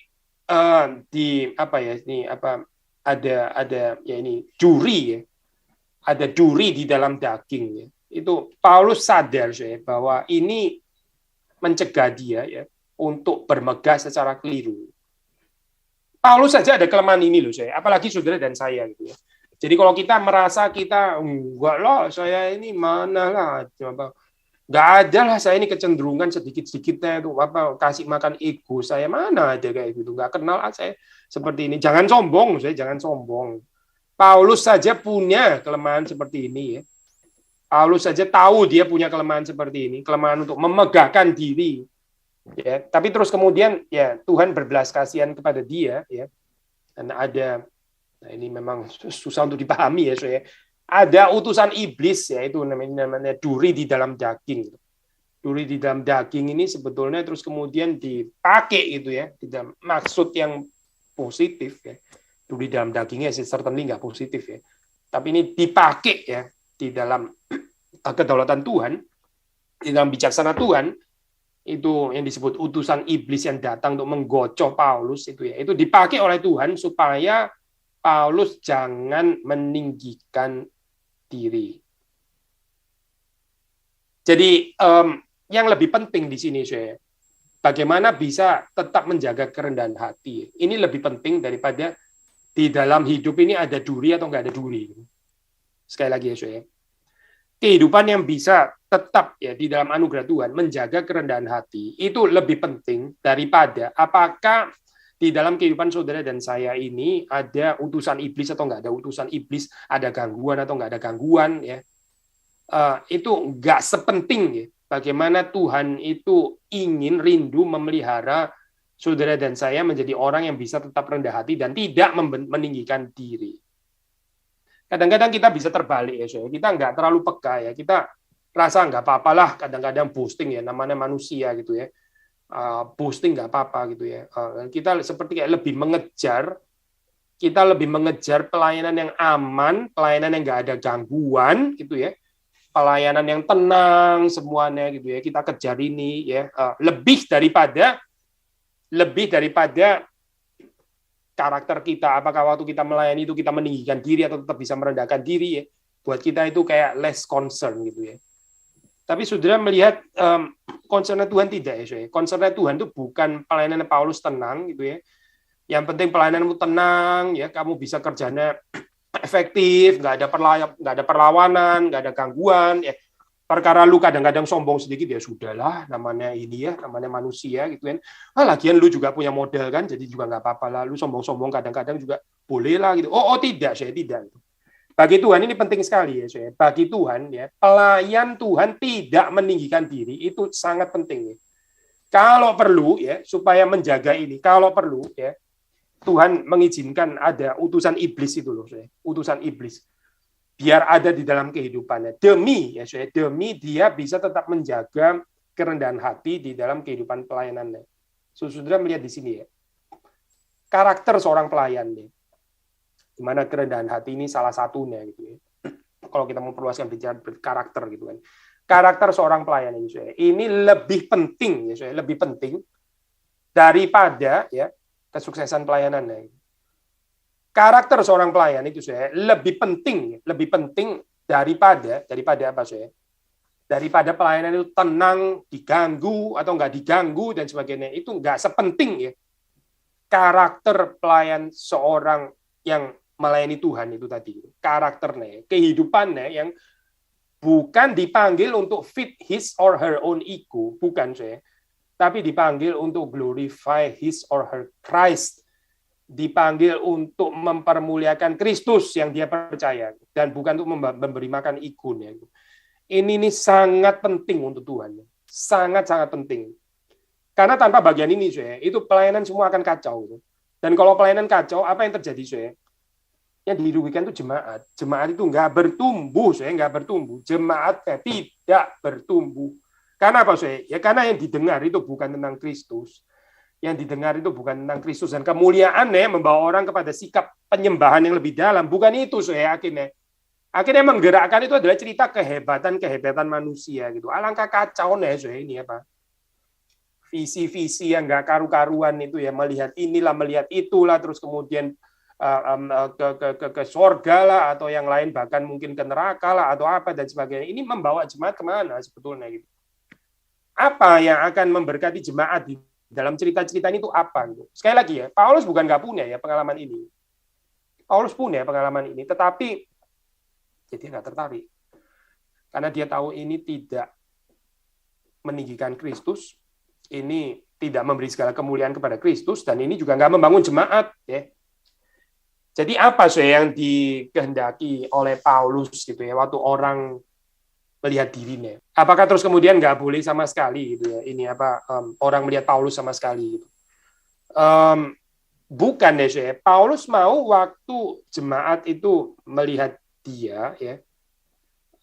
ada ya ini duri ya, ada duri di dalam daging ya. Itu Paulus sadar saya bahwa ini mencegah dia ya untuk bermegah secara keliru. Paulus saja ada kelemahan ini loh saya, apalagi saudara dan saya gitu ya. Jadi kalau kita merasa kita enggak lah, saya ini mana lah, nggak ada lah saya ini kecenderungan sedikit-sedikitnya itu kasih makan ego saya, mana ada kayak gitu, nggak kenal saya seperti ini. Jangan sombong, saya jangan sombong. Paulus saja punya kelemahan seperti ini ya. Paulus saja tahu dia punya kelemahan seperti ini, kelemahan untuk memegahkan diri. Ya, tapi terus kemudian ya Tuhan berbelas kasihan kepada dia ya. Dan ada ini memang susah untuk dipahami ya, saya. Ada utusan iblis ya, itu namanya duri di dalam daging. Duri di dalam daging ini sebetulnya terus kemudian dipakai gitu ya, di dalam maksud yang positif ya. Duri dalam dagingnya certainly nggak positif ya. Tapi ini dipakai ya di dalam kedaulatan Tuhan, di dalam bijaksana Tuhan, itu yang disebut utusan iblis yang datang untuk menggocok Paulus itu ya. Itu dipakai oleh Tuhan supaya Paulus jangan meninggikan diri. Jadi yang lebih penting di sini saya, bagaimana bisa tetap menjaga kerendahan hati. Ini lebih penting daripada di dalam hidup ini ada duri atau nggak ada duri. Sekali lagi ya saya, kehidupan yang bisa tetap ya di dalam anugerah Tuhan menjaga kerendahan hati itu lebih penting daripada apakah di dalam kehidupan saudara dan saya ini ada utusan iblis atau nggak ada utusan iblis, ada gangguan atau nggak ada gangguan ya. Itu nggak sepenting ya Bagaimana Tuhan itu ingin rindu memelihara saudara dan saya menjadi orang yang bisa tetap rendah hati dan tidak meninggikan diri. Kadang-kadang kita bisa terbalik ya, saudara. Kita nggak terlalu peka ya. Kita rasa nggak apa-apalah kadang-kadang boasting ya, namanya manusia gitu ya. Boasting nggak apa-apa gitu ya. Kita seperti kayak kita lebih mengejar pelayanan yang aman, pelayanan yang nggak ada gangguan gitu ya. Pelayanan yang tenang semuanya gitu ya, kita kejar ini ya, lebih daripada karakter kita. Apakah waktu kita melayani itu kita meninggikan diri atau tetap bisa merendahkan diri ya, buat kita itu kayak less concern gitu ya. Tapi saudara melihat concernnya Tuhan tidak ya, saudara. Concernnya Tuhan itu bukan pelayanan Paulus tenang gitu ya. Yang penting pelayananmu tenang ya, kamu bisa kerjanya efektif, nggak ada perlawanan, nggak ada gangguan ya. Perkara lu kadang-kadang sombong sedikit ya sudahlah, namanya ini ya, namanya manusia gitu kan. Lagian lu juga punya modal kan, jadi juga nggak apa-apa lah. Lu sombong-sombong kadang-kadang juga boleh lah gitu. Tidak, saya tidak. Bagi Tuhan ini penting sekali ya, saya. Bagi Tuhan ya, pelayan Tuhan tidak meninggikan diri itu sangat penting ya. Kalau perlu ya, supaya menjaga ini, kalau perlu ya, Tuhan mengizinkan ada utusan iblis itu loh, saya. Utusan iblis. Biar ada di dalam kehidupannya. Demi dia bisa tetap menjaga kerendahan hati di dalam kehidupan pelayanannya. Saudara melihat di sini ya. Karakter seorang pelayan nih. Gimana kerendahan hati ini salah satunya gitu ya. Kalau kita mau perluaskan bicara karakter gitu kan. Karakter seorang pelayan ini saya. Ini lebih penting ya, saya. Lebih penting daripada ya kesuksesan pelayanannya. Karakter seorang pelayan itu saya lebih penting daripada apa saya? Daripada pelayanan itu tenang, diganggu atau nggak diganggu dan sebagainya, itu nggak sepenting ya. Karakter pelayan seorang yang melayani Tuhan itu tadi, karakternya, kehidupannya yang bukan dipanggil untuk fit his or her own ego, bukan saya. Tapi dipanggil untuk glorify his or her Christ, dipanggil untuk mempermuliakan Kristus yang dia percaya, dan bukan untuk memberi makan igunya. Ini sangat penting untuk Tuhan, sangat penting. Karena tanpa bagian ini, itu pelayanan semua akan kacau. Dan kalau pelayanan kacau, apa yang terjadi, yang dirugikan itu jemaat. Jemaat itu nggak bertumbuh, jemaatnya tidak bertumbuh. Karena apa, ya karena yang didengar itu bukan tentang Kristus. Yang didengar itu bukan tentang Kristus dan kemuliaannya membawa orang kepada sikap penyembahan yang lebih dalam. Bukan itu, akhirnya. Akhirnya menggerakkan itu adalah cerita kehebatan manusia gitu. Alangkah kacaunya, ini apa? Visi-visi yang nggak karu-karuan itu ya, melihat inilah, melihat itulah, terus kemudian ke surga lah, atau yang lain bahkan mungkin ke neraka lah, atau apa dan sebagainya. Ini membawa jemaat kemana sebetulnya gitu? Apa yang akan memberkati jemaat di dalam cerita-cerita ini itu apa? Gitu. Sekali lagi ya, Paulus bukan nggak punya ya pengalaman ini. Paulus punya pengalaman ini, tetapi dia nggak tertarik. Karena dia tahu ini tidak meninggikan Kristus, ini tidak memberi segala kemuliaan kepada Kristus, dan ini juga nggak membangun jemaat. Ya. Jadi apa yang dikehendaki oleh Paulus gitu ya, waktu orang melihat dirinya. Apakah terus kemudian nggak boleh sama sekali gitu ya? Ini apa orang melihat Paulus sama sekali? Gitu. Bukan deh, Paulus mau waktu jemaat itu melihat dia ya,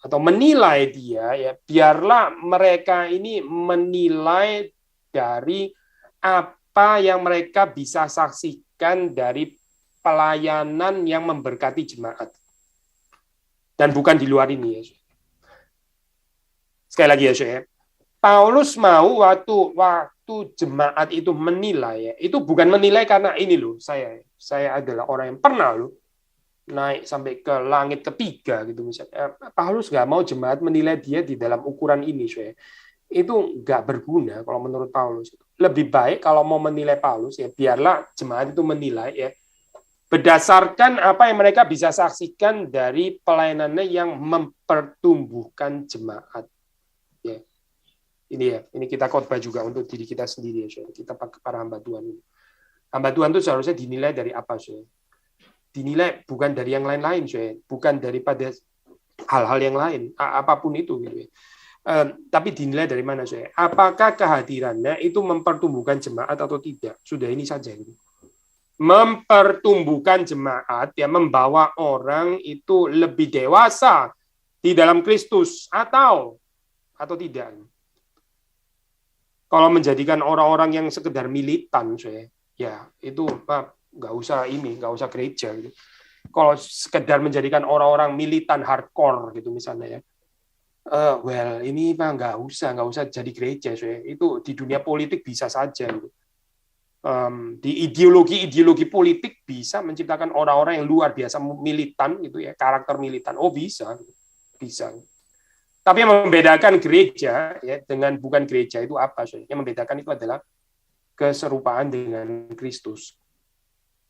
atau menilai dia ya, biarlah mereka ini menilai dari apa yang mereka bisa saksikan dari pelayanan yang memberkati jemaat, dan bukan di luar ini ya. Sekali lagi ya, Paulus mau waktu jemaat itu menilai ya, itu bukan menilai karena ini loh, saya adalah orang yang pernah loh naik sampai ke langit ketiga gitu misalnya. Paulus nggak mau jemaat menilai dia di dalam ukuran ini, itu nggak berguna kalau menurut Paulus. Lebih baik kalau mau menilai Paulus ya, biarlah jemaat itu menilai ya berdasarkan apa yang mereka bisa saksikan dari pelayanannya yang mempertumbuhkan jemaat. Ya. Ini kita khotbah juga untuk diri kita sendiri ya, kita para hamba Tuhan. Hamba Tuhan itu seharusnya dinilai dari apa, dinilai bukan dari yang lain-lain, bukan daripada hal-hal yang lain, apapun itu gitu ya. Tapi dinilai dari mana saya? Apakah kehadirannya itu mempertumbuhkan jemaat atau tidak? Sudah ini saja. Mempertumbuhkan jemaat, ya, membawa orang itu lebih dewasa di dalam Kristus atau tidak. Kalau menjadikan orang-orang yang sekedar militan, saya, ya itu nggak usah gereja gitu. Kalau sekedar menjadikan orang-orang militan hardcore gitu misalnya, ya, ini nggak usah jadi gereja, saya. Itu di dunia politik bisa saja gitu. Di ideologi politik bisa menciptakan orang-orang yang luar biasa militan gitu ya, karakter militan. Bisa. Tapi yang membedakan gereja, ya, dengan bukan gereja itu apa? Yang membedakan itu adalah keserupaan dengan Kristus.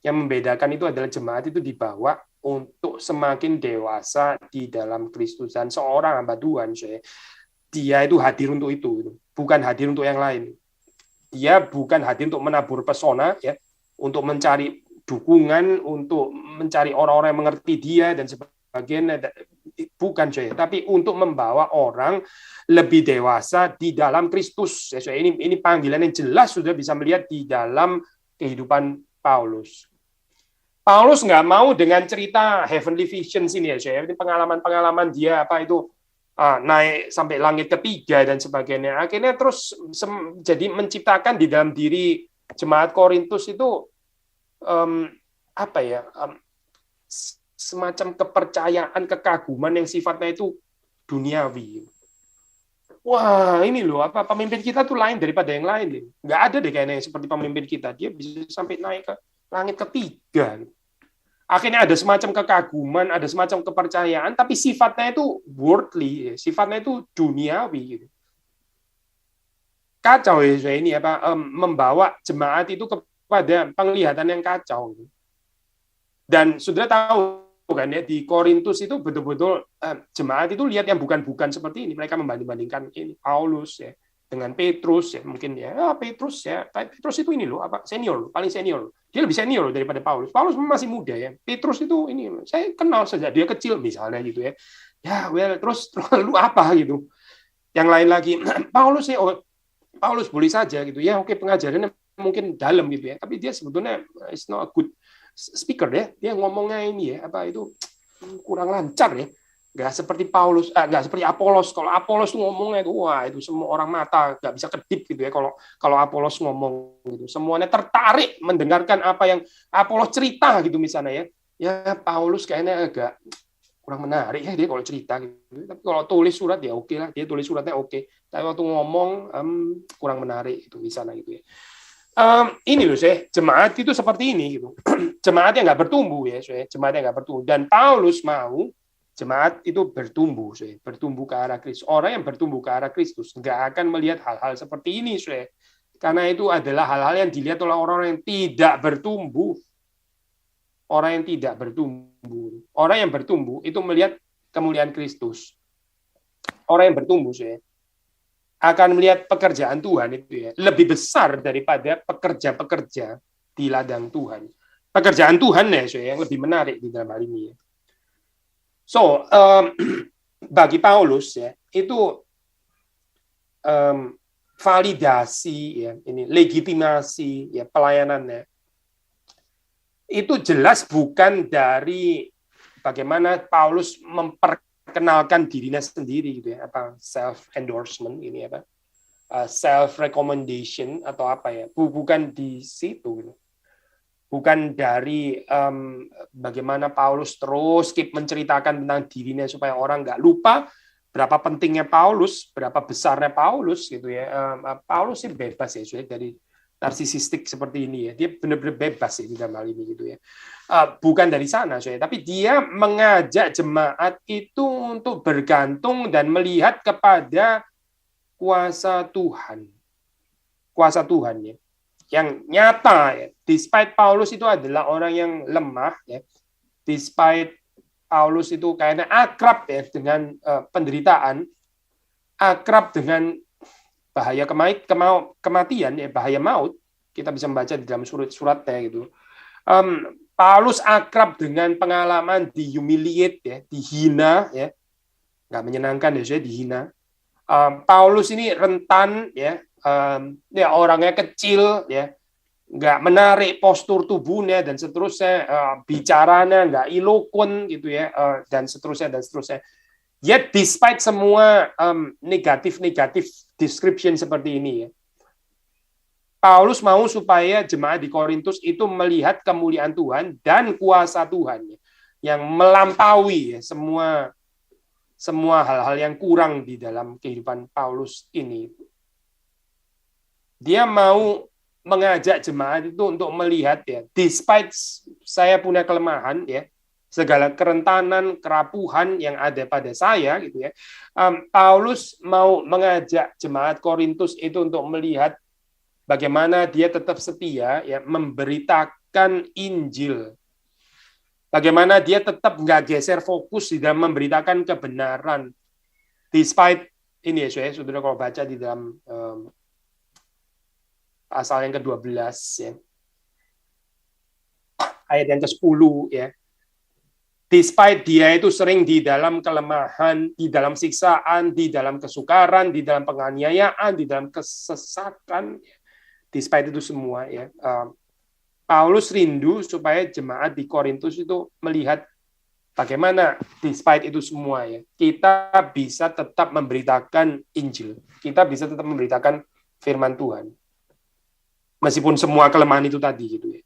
Yang membedakan itu adalah jemaat itu dibawa untuk semakin dewasa di dalam Kristus. Dan seorang hamba Tuhan, dia itu hadir untuk itu, bukan hadir untuk yang lain. Dia bukan hadir untuk menabur pesona, ya, untuk mencari dukungan, untuk mencari orang-orang yang mengerti dia dan sebagainya. Bukan, tapi untuk membawa orang lebih dewasa di dalam Kristus. Ini panggilan yang jelas sudah bisa melihat di dalam kehidupan Paulus. Paulus nggak mau dengan cerita heavenly visions ini, ya. Ini pengalaman-pengalaman dia naik sampai langit ketiga dan sebagainya. Akhirnya terus jadi menciptakan di dalam diri jemaat Korintus itu semacam kepercayaan, kekaguman yang sifatnya itu duniawi. Wah, ini loh, pemimpin kita tuh lain daripada yang lain. Nggak ada deh kayaknya seperti pemimpin kita. Dia bisa sampai naik ke langit ketiga. Akhirnya ada semacam kekaguman, ada semacam kepercayaan, tapi sifatnya itu worldly, sifatnya itu duniawi. Kacau ya ini membawa jemaat itu kepada penglihatan yang kacau. Dan sudah tahu kan ya, di Korintus itu betul-betul jemaat itu lihat yang bukan-bukan seperti ini. Mereka membanding-bandingkan ini Paulus, ya, dengan Petrus, ya, mungkin ya Petrus itu ini loh, senior, paling senior. Dia lebih senior daripada Paulus. Paulus masih muda, ya. Petrus itu ini saya kenal sejak dia kecil misalnya gitu ya. Ya, terus lu apa gitu. Yang lain lagi Paulus Paulus boleh saja gitu ya. Oke, pengajarannya mungkin dalam gitu ya. Tapi dia sebetulnya is not a good speaker, ya. Dia ngomongnya ini ya, itu kurang lancar, ya. Nggak seperti Paulus, nggak seperti Apolos. Kalau Apolos tuh ngomongnya itu, wah, itu semua orang mata nggak bisa kedip gitu ya. Kalau Apolos ngomong gitu, semuanya tertarik mendengarkan apa yang Apolos cerita gitu misalnya, ya. Ya Paulus kayaknya agak kurang menarik ya dia kalau cerita gitu. Tapi kalau tulis surat ya oke lah, dia tulis suratnya oke. Tapi waktu ngomong kurang menarik itu misalnya gitu ya. Ini loh, jemaat itu seperti ini gitu. Jemaat yang nggak bertumbuh, ya, jemaat yang nggak bertumbuh. Dan Paulus mau jemaat itu bertumbuh, bertumbuh ke arah Kristus. Orang yang bertumbuh ke arah Kristus nggak akan melihat hal-hal seperti ini, karena itu adalah hal-hal yang dilihat oleh orang yang tidak bertumbuh. Orang yang tidak bertumbuh, orang yang bertumbuh itu melihat kemuliaan Kristus. Orang yang bertumbuh, akan melihat pekerjaan Tuhan itu ya lebih besar daripada pekerja-pekerja di ladang Tuhan. Pekerjaan Tuhan ya, yang lebih menarik di dalam hal ini. Ya. So bagi Paulus ya itu validasi ya, ini legitimasi ya pelayanannya itu jelas bukan dari bagaimana Paulus memperkenalkan dirinya sendiri gitu ya, self endorsement ini self recommendation atau apa ya, bukan di situ gitu. Bukan dari bagaimana Paulus terus menceritakan tentang dirinya supaya orang nggak lupa berapa pentingnya Paulus, berapa besarnya Paulus gitu ya. Paulus sih bebas ya dari narsisistik seperti ini ya, dia benar-benar bebas ya di dalam hal ini gitu ya. Bukan dari sana, tapi dia mengajak jemaat itu untuk bergantung dan melihat kepada kuasa Tuhan ya, yang nyata ya. Despite Paulus itu adalah orang yang lemah ya, despite Paulus itu kayaknya akrab ya dengan penderitaan, akrab dengan bahaya kematian ya, bahaya maut, kita bisa membaca di dalam surat-suratnya gitu. Paulus akrab dengan pengalaman dihumiliate ya, dihina ya, nggak menyenangkan ya, dihina. Paulus ini rentan, ya, ya orangnya kecil, ya, nggak menarik postur tubuhnya dan seterusnya, bicaranya nggak eloquent gitu ya, dan seterusnya dan seterusnya. Yet despite semua negatif description seperti ini ya, Paulus mau supaya jemaat di Korintus itu melihat kemuliaan Tuhan dan kuasa Tuhan ya, yang melampaui ya, semua hal-hal yang kurang di dalam kehidupan Paulus ini. Dia mau mengajak jemaat itu untuk melihat ya, despite saya punya kelemahan ya, segala kerentanan, kerapuhan yang ada pada saya gitu ya. Paulus mau mengajak jemaat Korintus itu untuk melihat bagaimana dia tetap setia ya memberitakan Injil. Bagaimana dia tetap nggak geser fokus di dalam memberitakan kebenaran. Despite ini ya, saudara kalau baca di dalam pasal yang ke-12 ya. Ayat yang ke-10 ya. Despite dia itu sering di dalam kelemahan, di dalam siksaan, di dalam kesukaran, di dalam penganiayaan, di dalam kesesatan, despite itu semua ya, Paulus rindu supaya jemaat di Korintus itu melihat bagaimana despite itu semua ya, kita bisa tetap memberitakan Injil, kita bisa tetap memberitakan firman Tuhan, meskipun semua kelemahan itu tadi gitu ya.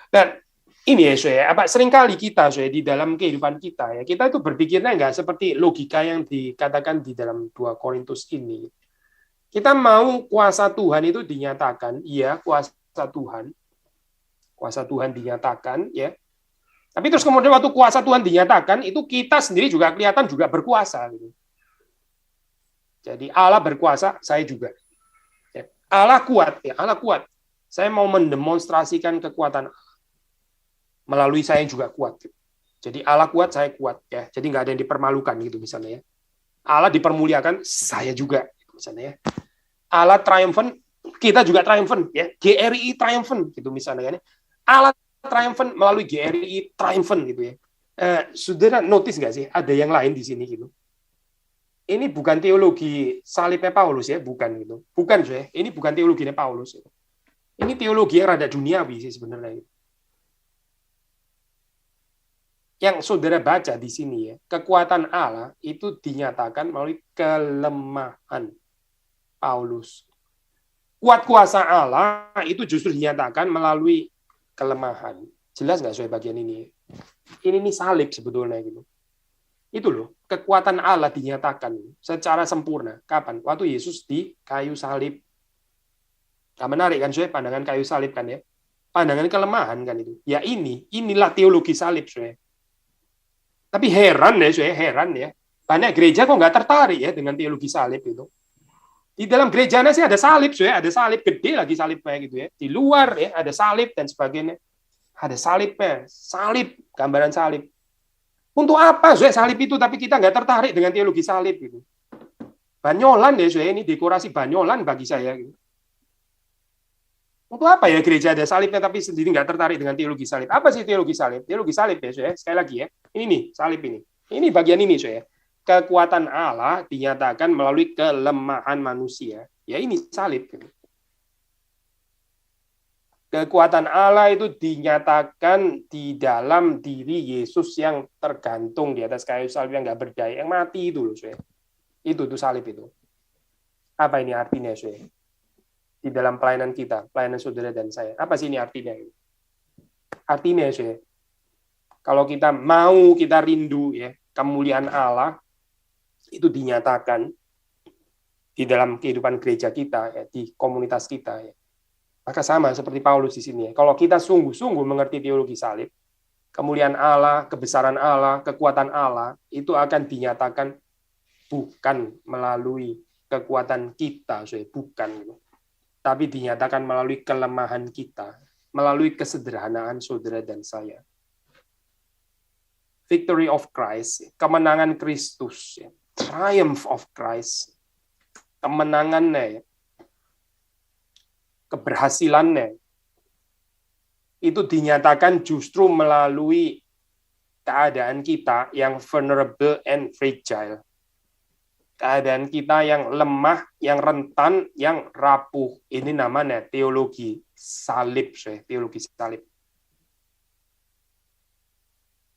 Dan ini ya, apa seringkali kita di dalam kehidupan kita ya, kita itu berpikirnya nggak seperti logika yang dikatakan di dalam 2 Korintus ini. Kita mau kuasa Tuhan itu dinyatakan, iya kuasa Tuhan dinyatakan ya. Tapi terus kemudian waktu kuasa Tuhan dinyatakan, itu kita sendiri juga kelihatan juga berkuasa gitu. Jadi Allah berkuasa, saya juga. Ya. Allah kuat, ya Allah kuat. Saya mau mendemonstrasikan kekuatan melalui saya yang juga kuat. Gitu. Jadi Allah kuat, saya kuat ya. Jadi nggak ada yang dipermalukan gitu misalnya ya. Allah dipermuliakan, saya juga gitu, misalnya ya. Allah triumphant, kita juga triumphant ya. GRI triumphant gitu misalnya kan. Allah triumphant melalui GRI triumphant gitu ya. Saudara notice nggak sih ada yang lain di sini gitu? Ini bukan teologi salibnya Paulus ya, bukan gitu. Bukan ya. Ini bukan teologinya Paulus. Gitu. Ini teologi yang rada duniawi sih sebenarnya. Gitu. Yang saudara baca di sini ya, kekuatan Allah itu dinyatakan melalui kelemahan Paulus. Kuat kuasa Allah itu justru dinyatakan melalui kelemahan. Jelas nggak soal bagian ini? Ini salib sebetulnya gitu. Itu loh, kekuatan Allah dinyatakan secara sempurna. Kapan? Waktu Yesus di kayu salib. Nah, menarik kan soal pandangan kayu salib kan ya? Pandangan kelemahan kan itu. Ya inilah teologi salib soal. Tapi heran ya. Banyak gereja kok nggak tertarik ya dengan teologi salib itu. Di dalam gerejanya sih ada salib, ada salib gede lagi salibnya gitu ya. Di luar ya ada salib dan sebagainya. Ada salibnya, gambaran salib. Untuk apa salib itu? Tapi kita nggak tertarik dengan teologi salib gitu. Banyolan ya, ini dekorasi banyolan bagi saya. Gitu. Untuk apa ya gereja ada salibnya tapi sendiri nggak tertarik dengan teologi salib? Apa sih teologi salib? Teologi salib ya, sekali lagi ya. Ini nih salib ini. Ini bagian ini kekuatan Allah dinyatakan melalui kelemahan manusia. Ya ini salib. Kekuatan Allah itu dinyatakan di dalam diri Yesus yang tergantung di atas kayu salib yang nggak berdaya, yang mati itu loh, Itu salib itu. Apa ini artinya, di dalam pelayanan kita, pelayanan saudara dan saya. Apa sih ini artinya? Artinya, kalau kita mau, kita rindu ya kemuliaan Allah itu dinyatakan di dalam kehidupan gereja kita, ya, di komunitas kita. Ya. Maka sama seperti Paulus di sini. Ya. Kalau kita sungguh-sungguh mengerti teologi salib, kemuliaan Allah, kebesaran Allah, kekuatan Allah, itu akan dinyatakan bukan melalui kekuatan kita, bukan. Tapi dinyatakan melalui kelemahan kita, melalui kesederhanaan saudara dan saya. Victory of Christ, kemenangan Kristus, triumph of Christ, kemenangannya, keberhasilannya, itu dinyatakan justru melalui keadaan kita yang vulnerable and fragile. keadaan kita yang lemah, yang rentan, yang rapuh. Ini namanya teologi salib, teologi salib.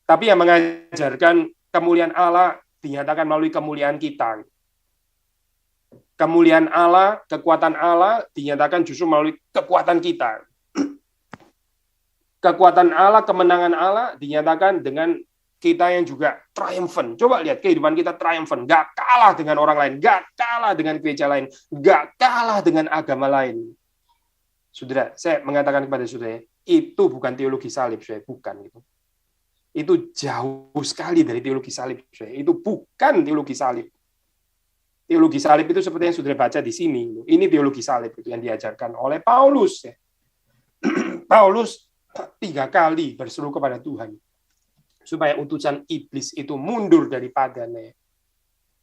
Tapi yang mengajarkan kemuliaan Allah dinyatakan melalui kemuliaan kita. Kemuliaan Allah, kekuatan Allah dinyatakan justru melalui kekuatan kita. Kekuatan Allah, kemenangan Allah dinyatakan dengan kita yang juga triumphant. Coba lihat kehidupan kita triumphant. Gak kalah dengan orang lain. Gak kalah dengan gereja lain. Gak kalah dengan agama lain. Saudara, saya mengatakan kepada saudara, itu bukan teologi salib, saudara. Bukan. Itu jauh sekali dari teologi salib, saudara. Itu bukan teologi salib. Teologi salib itu seperti yang saudara baca di sini. Ini teologi salib itu yang diajarkan oleh Paulus. Paulus 3 kali berseru kepada Tuhan supaya utusan iblis itu mundur daripadanya.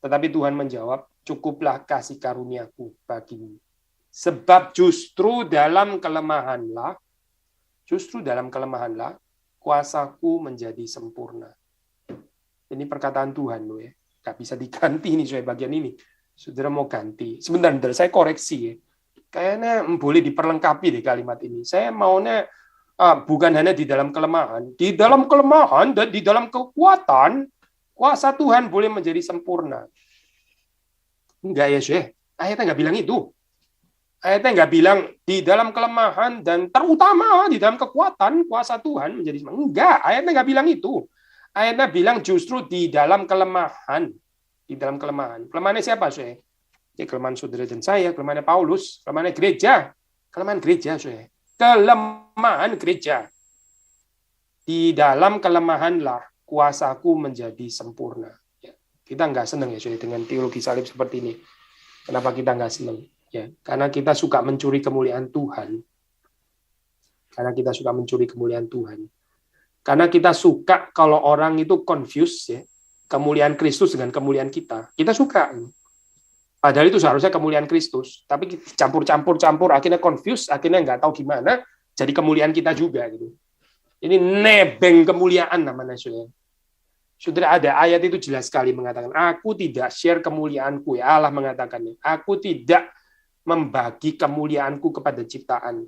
Tetapi Tuhan menjawab, cukuplah kasih karuniaku bagimu. Sebab justru dalam kelemahanlah, kuasaku menjadi sempurna. Ini perkataan Tuhan loh ya. Gak bisa diganti nih saya bagian ini. Saudara mau ganti. Sebentar, saya koreksi ya. Kayaknya boleh diperlengkapi deh kalimat ini. Saya maunya bukan hanya di dalam kelemahan dan di dalam kekuatan, kuasa Tuhan boleh menjadi sempurna. Enggak ya, Syekh. Ayatnya nggak bilang itu. Ayatnya nggak bilang di dalam kelemahan dan terutama di dalam kekuatan, kuasa Tuhan menjadi sempurna. Enggak, ayatnya nggak bilang itu. Ayatnya bilang justru di dalam kelemahan. Di dalam kelemahan. Kelemahannya siapa, Syekh? Ya, kelemahan saudara dan saya, kelemahannya Paulus, kelemahannya gereja. Kelemahan gereja, Syekh. Kelemahan gereja. Di dalam kelemahanlah kuasaku menjadi sempurna. Ya, kita nggak senang ya dengan teologi salib seperti ini. Kenapa kita nggak senang? Ya, karena kita suka mencuri kemuliaan Tuhan. Karena kita suka mencuri kemuliaan Tuhan. Karena kita suka kalau orang itu confuse ya, kemuliaan Kristus dengan kemuliaan kita. Kita suka. Padahal itu seharusnya kemuliaan Kristus, tapi campur-campur, akhirnya confuse, akhirnya nggak tahu gimana, jadi kemuliaan kita juga gitu. Ini nebeng kemuliaan namanya, saudara. Saudara, ada ayat itu jelas sekali mengatakan, aku tidak share kemuliaanku, ya Allah mengatakannya, aku tidak membagi kemuliaanku kepada ciptaan.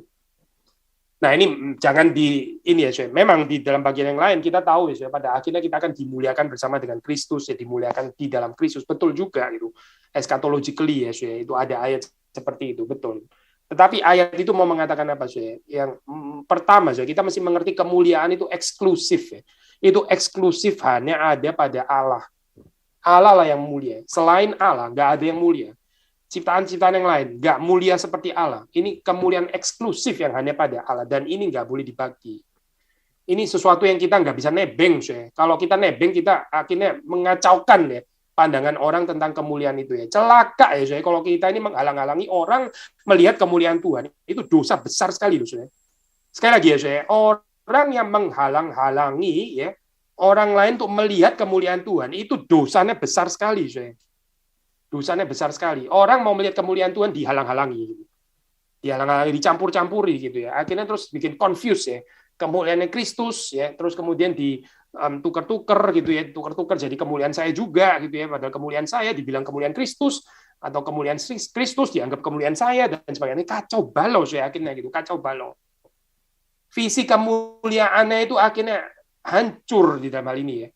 Nah ini jangan ini ya, saudara. Memang di dalam bagian yang lain kita tahu ya, saudara, pada akhirnya kita akan dimuliakan bersama dengan Kristus, ya dimuliakan di dalam Kristus, betul juga gitu. Eschatologically ya, saudara, itu ada ayat seperti itu, betul. Tetapi ayat itu mau mengatakan apa, saudara? Yang pertama, saudara, kita mesti mengerti kemuliaan itu eksklusif ya. Itu eksklusif hanya ada pada Allah. Allah lah yang mulia. Selain Allah, nggak ada yang mulia. Ciptaan-ciptaan yang lain nggak mulia seperti Allah. Ini kemuliaan eksklusif yang hanya pada Allah, dan ini nggak boleh dibagi. Ini sesuatu yang kita nggak bisa nebeng, saya. Kalau kita nebeng, kita akhirnya mengacaukan ya pandangan orang tentang kemuliaan itu ya. Celaka ya, saya. Kalau kita ini menghalang-halangi orang melihat kemuliaan Tuhan, itu dosa besar sekali loh, saya. Sekali lagi ya, saya. Orang yang menghalang-halangi ya orang lain untuk melihat kemuliaan Tuhan, itu dosanya besar sekali, saya. Dosanya besar sekali. Orang mau melihat kemuliaan Tuhan dihalang-halangi. Dihalang-halangi, dicampur-campuri gitu ya. Akhirnya terus bikin confuse ya. Kemuliaannya Kristus ya, terus kemudian ditukar-tukar gitu ya, tukar-tukar jadi kemuliaan saya juga gitu ya. Padahal kemuliaan saya dibilang kemuliaan Kristus, atau kemuliaan Kristus dianggap kemuliaan saya dan sebagainya. Kacau balau saya akhirnya gitu, kacau balau. Visi kemuliaannya itu akhirnya hancur di dalam hal ini ya.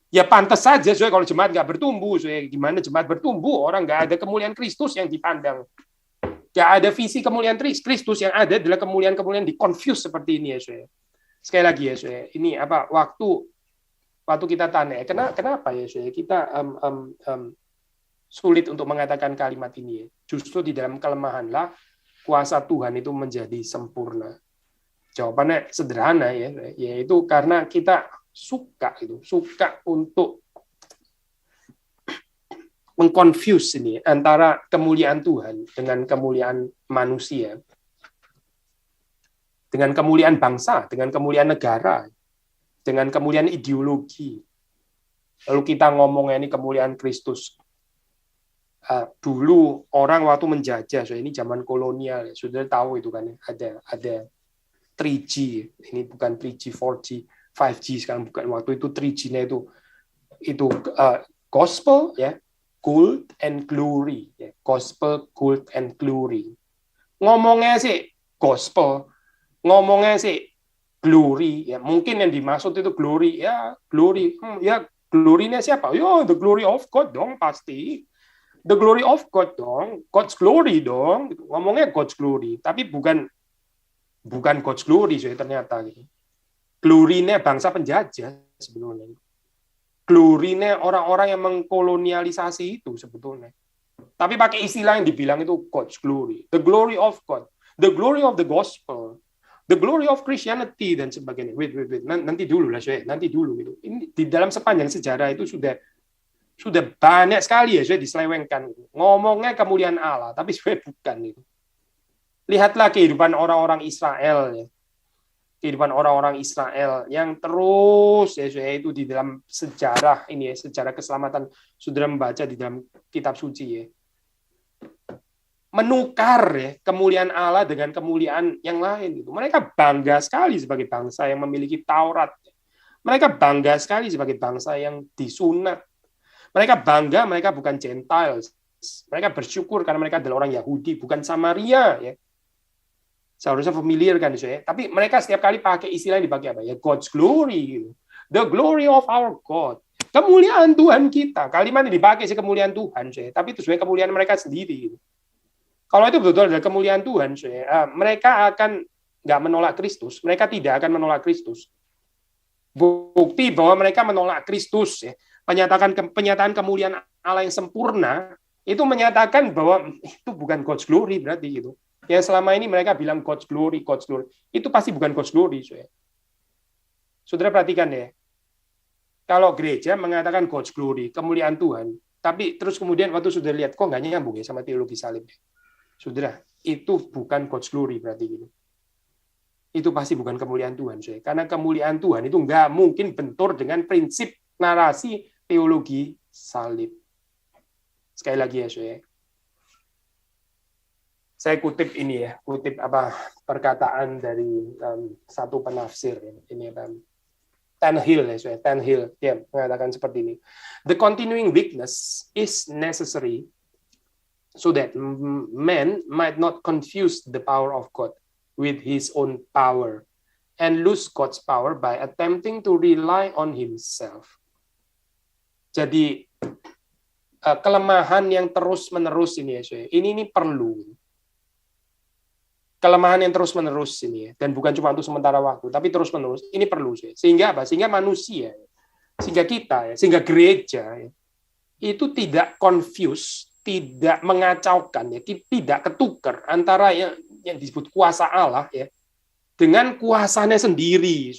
Ya pantas saja, soalnya kalau jemaat nggak bertumbuh, soalnya gimana jemaat bertumbuh? Orang nggak ada kemuliaan Kristus yang dipandang, nggak ada visi kemuliaan Kristus, yang ada adalah kemuliaan-kemuliaan di confuse seperti ini ya, soalnya. Sekali lagi ya, soalnya ini apa? Waktu kita tanya, kenapa ya, soalnya kita sulit untuk mengatakan kalimat ini ya. Justru di dalam kelemahanlah kuasa Tuhan itu menjadi sempurna. Jawabannya sederhana ya, yaitu karena kita suka untuk mengconfuse ini antara kemuliaan Tuhan dengan kemuliaan manusia, dengan kemuliaan bangsa, dengan kemuliaan negara, dengan kemuliaan ideologi. Lalu kita ngomongnya ini kemuliaan Kristus. Dulu orang waktu menjajah, so ini zaman kolonial, sudah tahu itu kan, ada 3G, ini bukan 3G, 4G, 5G sekarang bukan, waktu itu 3G-nya itu gospel ya, gold and glory. Ya, gospel, gold and glory. Ngomongnya sih gospel, ngomongnya sih glory. Ya, mungkin yang dimaksud itu glory. Ya, glory. Ya, glory-nya siapa? Yo, the glory of God dong pasti. The glory of God dong. God's glory dong. Ngomongnya God's glory. Tapi bukan God's glory ternyata. Glory-nya bangsa penjajah sebetulnya. Glory-nya orang-orang yang mengkolonialisasi itu sebetulnya. Tapi pakai istilah yang dibilang itu God's glory. The glory of God. The glory of the gospel. The glory of Christianity dan sebagainya. Wait. Nanti dulu lah, nanti dulu gitu. Ini di dalam sepanjang sejarah itu sudah banyak sekali ya diselewengkan. Ngomongnya kemuliaan Allah, tapi sebenarnya bukan itu. Lihatlah kehidupan orang-orang Israel ya. Kehidupan orang-orang Israel yang terus ya itu di dalam sejarah ini ya, sejarah keselamatan, saudara membaca di dalam kitab suci ya. Menukar ya kemuliaan Allah dengan kemuliaan yang lain gitu. Mereka bangga sekali sebagai bangsa yang memiliki Taurat. Mereka bangga sekali sebagai bangsa yang disunat. Mereka bangga mereka bukan Gentiles. Mereka bersyukur karena mereka adalah orang Yahudi, bukan Samaria ya. Seharusnya familiar kan ya. Tapi mereka setiap kali pakai istilah yang dipakai apa ya? God's glory gitu. The glory of our God. Kemuliaan Tuhan kita. Kalimat yang dipakai sih kemuliaan Tuhan ya. Tapi itu sebenarnya kemuliaan mereka sendiri gitu. Kalau itu betul-betul adalah kemuliaan Tuhan ya. Mereka akan nggak menolak Kristus. Mereka tidak akan menolak Kristus. Bukti bahwa mereka menolak Kristus ya. Penyataan kemuliaan Allah yang sempurna itu menyatakan bahwa itu bukan God's glory berarti gitu. Ya selama ini mereka bilang God's glory. Itu pasti bukan God's glory. Saudara perhatikan ya. Kalau gereja mengatakan God's glory, kemuliaan Tuhan, tapi terus kemudian waktu sudah lihat, kok nggak nyambung ya sama teologi salib. Saudara, itu bukan God's glory berarti gitu. Itu pasti bukan kemuliaan Tuhan. Karena kemuliaan Tuhan itu nggak mungkin bentur dengan prinsip narasi teologi salib. Sekali lagi ya, saya kutip ini ya, perkataan dari satu penafsir ini Ten Hill ya, Ten Hill dia mengatakan seperti ini. The continuing weakness is necessary so that man might not confuse the power of God with his own power and lose God's power by attempting to rely on himself. Jadi kelemahan yang terus-menerus ini ya, ini perlu. Kelemahan yang terus-menerus ini ya, dan bukan cuma untuk sementara waktu, tapi terus-menerus ini perlu sehingga apa? Sehingga manusia, sehingga kita, sehingga gereja itu tidak confuse, tidak mengacaukan, tidak ketukar antara yang disebut kuasa Allah ya dengan kuasanya sendiri,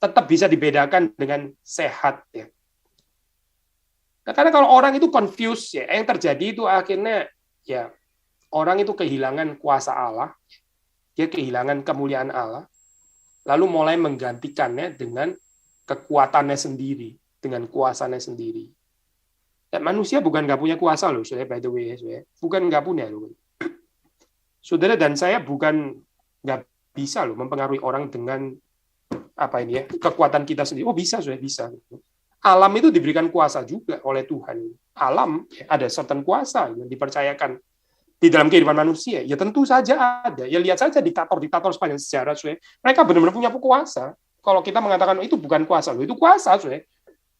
tetap bisa dibedakan dengan sehat ya. Nah, karena kalau orang itu confuse ya, yang terjadi itu akhirnya ya orang itu kehilangan kuasa Allah, dia kehilangan kemuliaan Allah, lalu mulai menggantikannya dengan kekuatannya sendiri, dengan kuasanya sendiri. Dan manusia bukan nggak punya kuasa loh, by the way, bukan nggak punya loh. Saudara dan saya bukan nggak bisa loh mempengaruhi orang dengan kekuatan kita sendiri. Oh bisa, bisa. Alam itu diberikan kuasa juga oleh Tuhan. Alam ada certain kuasa yang dipercayakan di dalam kehidupan manusia, ya tentu saja ada. Ya lihat saja diktator sepanjang sejarah, mereka benar-benar punya kuasa. Kalau kita mengatakan itu bukan kuasa, loh itu kuasa,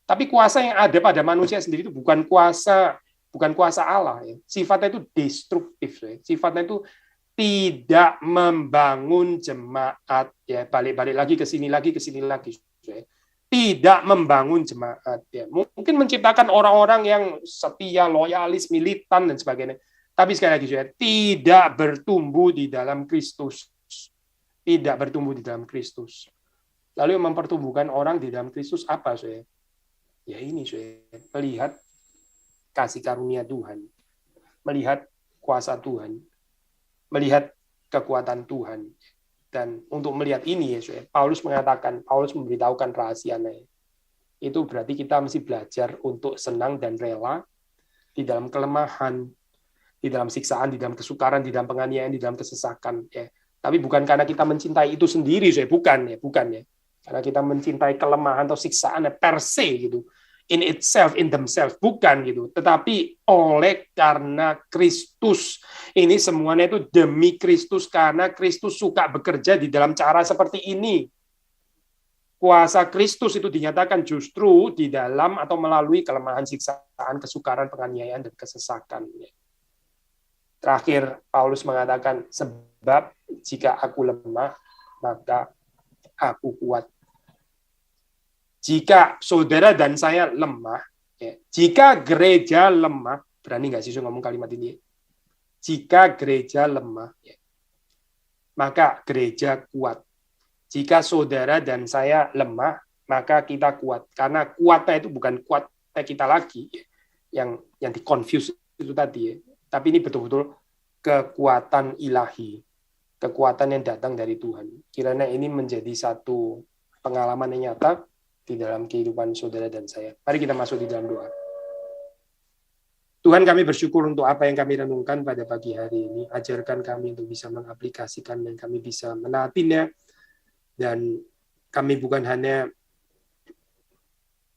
tapi kuasa yang ada pada manusia sendiri itu bukan kuasa Allah. Ya. Sifatnya itu destruktif, sifatnya itu tidak membangun jemaat. Ya balik-balik lagi ke sini lagi. Tidak membangun jemaat. Ya. Mungkin menciptakan orang-orang yang setia, loyalis, militan dan sebagainya. Tapi sekali lagi, tidak bertumbuh di dalam Kristus. Tidak bertumbuh di dalam Kristus. Lalu yang mempertumbuhkan orang di dalam Kristus apa, Ya ini, melihat kasih karunia Tuhan. Melihat kuasa Tuhan. Melihat kekuatan Tuhan. Dan untuk melihat ini, Paulus memberitahukan rahasianya. Itu berarti kita mesti belajar untuk senang dan rela di dalam kelemahan, di dalam siksaan, di dalam kesukaran, di dalam penganiayaan, di dalam kesesakan. Ya. Tapi bukan karena kita mencintai itu sendiri, bukan ya. Karena kita mencintai kelemahan atau siksaan per se gitu. in itself, in themselves, bukan gitu, tetapi oleh karena Kristus. Ini semuanya itu demi Kristus, karena Kristus suka bekerja di dalam cara seperti ini. Kuasa Kristus itu dinyatakan justru di dalam atau melalui kelemahan, siksaan, kesukaran, penganiayaan, dan kesesakan. Terakhir, Paulus mengatakan, sebab jika aku lemah, maka aku kuat. Jika saudara dan saya lemah, ya, jika gereja lemah, berani nggak sih saya ngomong kalimat ini? Jika gereja lemah, ya, maka gereja kuat. Jika saudara dan saya lemah, maka kita kuat. Karena kuatnya itu bukan kuatnya kita lagi, ya, yang di-confuse itu tadi, ya. Tapi ini betul-betul kekuatan ilahi, kekuatan yang datang dari Tuhan. Kiranya ini menjadi satu pengalaman yang nyata di dalam kehidupan saudara dan saya. Mari kita masuk di dalam doa. Tuhan, kami bersyukur untuk apa yang kami renungkan pada pagi hari ini. Ajarkan kami untuk bisa mengaplikasikan dan kami bisa menaatinya. Dan kami bukan hanya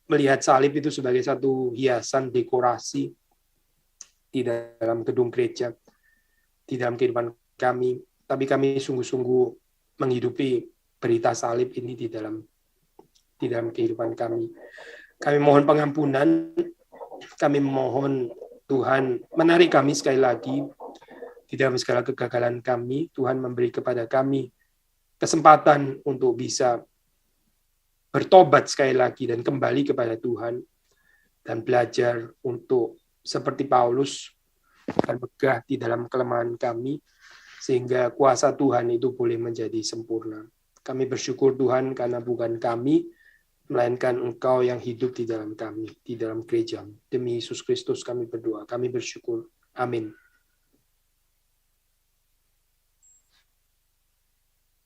melihat salib itu sebagai satu hiasan dekorasi di dalam gedung gereja, di dalam kehidupan kami, tapi kami sungguh-sungguh menghidupi berita salib ini di dalam kehidupan kami. Kami mohon pengampunan, kami mohon Tuhan menarik kami sekali lagi di dalam segala kegagalan kami. Tuhan memberi kepada kami kesempatan untuk bisa bertobat sekali lagi dan kembali kepada Tuhan dan belajar untuk seperti Paulus dan megah di dalam kelemahan kami sehingga kuasa Tuhan itu boleh menjadi sempurna. Kami bersyukur Tuhan karena bukan kami, melainkan Engkau yang hidup di dalam kami, di dalam gereja. Demi Yesus Kristus kami berdoa, kami bersyukur. Amin.